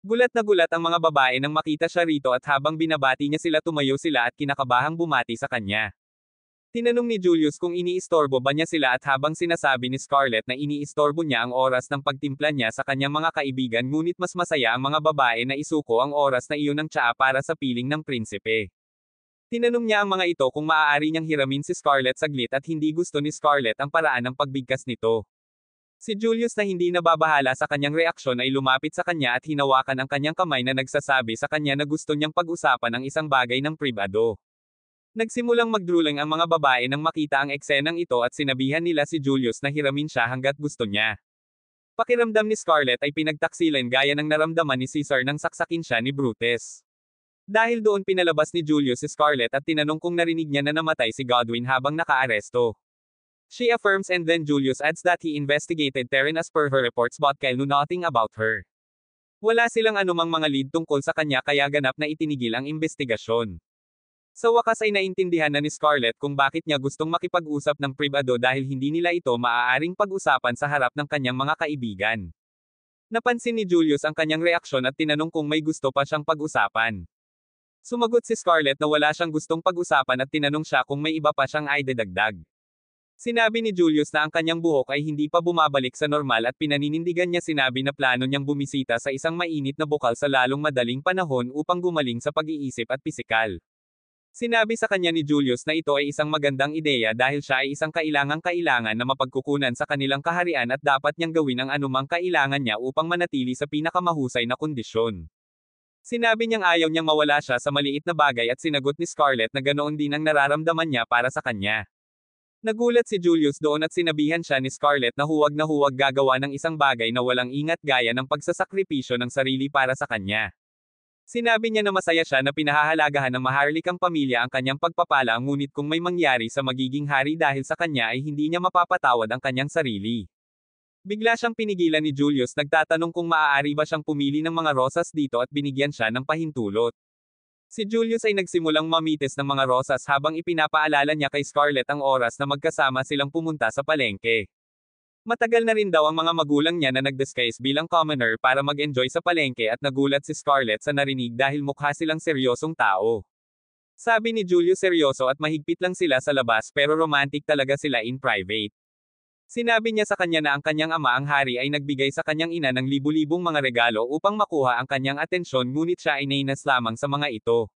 Gulat na gulat ang mga babae nang makita siya rito at habang binabati niya sila tumayo sila at kinakabahang bumati sa kanya. Tinanong ni Julius kung iniistorbo ba niya sila at habang sinasabi ni Scarlett na iniistorbo niya ang oras ng pagtimpla niya sa kanyang mga kaibigan ngunit mas masaya ang mga babae na isuko ang oras na iyon ng tsaa para sa piling ng prinsipe. Tinanong niya ang mga ito kung maaari niyang hiramin si Scarlett saglit at hindi gusto ni Scarlett ang paraan ng pagbigkas nito. Si Julius na hindi nababahala sa kanyang reaksyon ay lumapit sa kanya at hinawakan ang kanyang kamay na nagsasabi sa kanya na gusto niyang pag-usapan ang isang bagay ng pribado. Nagsimulang magdruling ang mga babae nang makita ang eksenang ito at sinabihan nila si Julius na hiramin siya hanggat gusto niya. Pakiramdam ni Scarlett ay pinagtaksilan gaya ng naramdaman ni Caesar nang saksakin siya ni Brutus. Dahil doon pinalabas ni Julius si Scarlett at tinanong kung narinig niya na namatay si Godwin habang nakaaresto. She affirms and then Julius adds that he investigated Terren as per her reports but Kyle knew nothing about her. Wala silang anumang mga lead tungkol sa kanya kaya ganap na itinigil ang investigasyon. Sa wakas ay naintindihan na ni Scarlett kung bakit niya gustong makipag-usap ng pribado dahil hindi nila ito maaaring pag-usapan sa harap ng kanyang mga kaibigan. Napansin ni Julius ang kanyang reaksyon at tinanong kung may gusto pa siyang pag-usapan. Sumagot si Scarlett na wala siyang gustong pag-usapan at tinanong siya kung may iba pa siyang idadagdag. Sinabi ni Julius na ang kanyang buhok ay hindi pa bumabalik sa normal at pinaninindigan niya sinabi na plano niyang bumisita sa isang mainit na bukal sa lalong madaling panahon upang gumaling sa pag-iisip at pisikal. Sinabi sa kanya ni Julius na ito ay isang magandang ideya dahil siya ay isang kailangan na mapagkukunan sa kanilang kaharian at dapat niyang gawin ang anumang kailangan niya upang manatili sa pinakamahusay na kondisyon. Sinabi niyang ayaw niyang mawala siya sa maliit na bagay at sinagot ni Scarlett na ganoon din ang nararamdaman niya para sa kanya. Nagulat si Julius doon at sinabihan siya ni Scarlett na huwag gagawa ng isang bagay na walang ingat gaya ng pagsasakripisyo ng sarili para sa kanya. Sinabi niya na masaya siya na pinahahalagahan ng maharlikang pamilya ang kanyang pagpapala ngunit kung may mangyari sa magiging hari dahil sa kanya ay hindi niya mapapatawad ang kanyang sarili. Bigla siyang pinigilan ni Julius nagtatanong kung maaari ba siyang pumili ng mga rosas dito at binigyan siya ng pahintulot. Si Julius ay nagsimulang mamitis ng mga rosas habang ipinapaalala niya kay Scarlett ang oras na magkasama silang pumunta sa palengke. Matagal na rin daw ang mga magulang niya na nag-disguise bilang commoner para mag-enjoy sa palengke at nagulat si Scarlett sa narinig dahil mukha silang seryosong tao. Sabi ni Julius seryoso at mahigpit lang sila sa labas pero romantic talaga sila in private. Sinabi niya sa kanya na ang kanyang ama ang hari ay nagbigay sa kanyang ina ng libu-libong mga regalo upang makuha ang kanyang atensyon ngunit siya ay nainas lamang sa mga ito.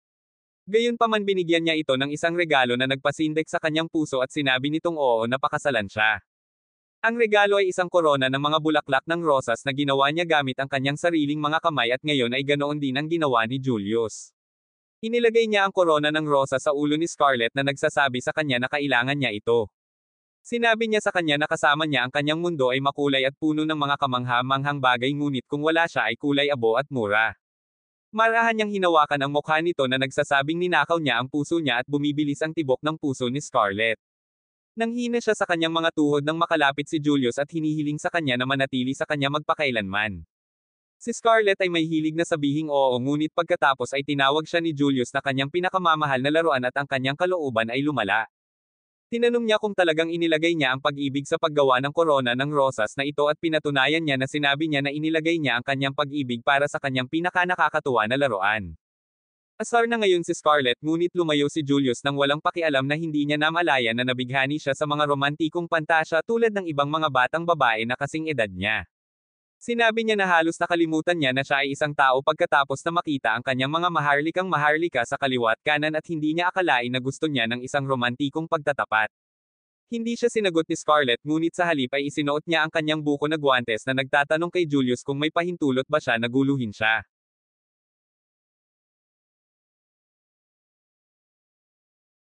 Gayunpaman binigyan niya ito ng isang regalo na nagpasindak sa kanyang puso at sinabi nitong oo na pakasalan siya. Ang regalo ay isang korona ng mga bulaklak ng rosas na ginawa niya gamit ang kanyang sariling mga kamay at ngayon ay ganoon din ang ginawa ni Julius. Inilagay niya ang korona ng rosas sa ulo ni Scarlett na nagsasabi sa kanya na kailangan niya ito. Sinabi niya sa kanya na kasama niya ang kanyang mundo ay makulay at puno ng mga kamangha-manghang bagay ngunit kung wala siya ay kulay abo at mura. Marahan niyang hinawakan ang mukha nito na nagsasabing ninakaw niya ang puso niya at bumibilis ang tibok ng puso ni Scarlett. Nanghina siya sa kanyang mga tuhod nang makalapit si Julius at hinihiling sa kanya na manatili sa kanya magpakailanman. Si Scarlett ay may hilig na sabihing oo ngunit pagkatapos ay tinawag siya ni Julius na kanyang pinakamamahal na laruan at ang kanyang kalooban ay lumala. Tinanong niya kung talagang inilagay niya ang pag-ibig sa paggawa ng korona ng rosas na ito at pinatunayan niya na sinabi niya na inilagay niya ang kanyang pag-ibig para sa kanyang pinakanakakatuwa na laruan. Asar na ngayon si Scarlett ngunit lumayo si Julius nang walang pakialam na hindi niya namalayan na nabighani siya sa mga romantikong pantasya tulad ng ibang mga batang babae na kasing edad niya. Sinabi niya na halos nakalimutan niya na siya ay isang tao pagkatapos na makita ang kanyang mga maharlikang maharlika sa kaliwa't kanan at hindi niya akalain na gusto niya ng isang romantikong pagtatapat. Hindi siya sinagot ni Scarlett ngunit sa halip ay isinuot niya ang kanyang buko na guwantes na nagtatanong kay Julius kung may pahintulot ba siya na guluhin siya.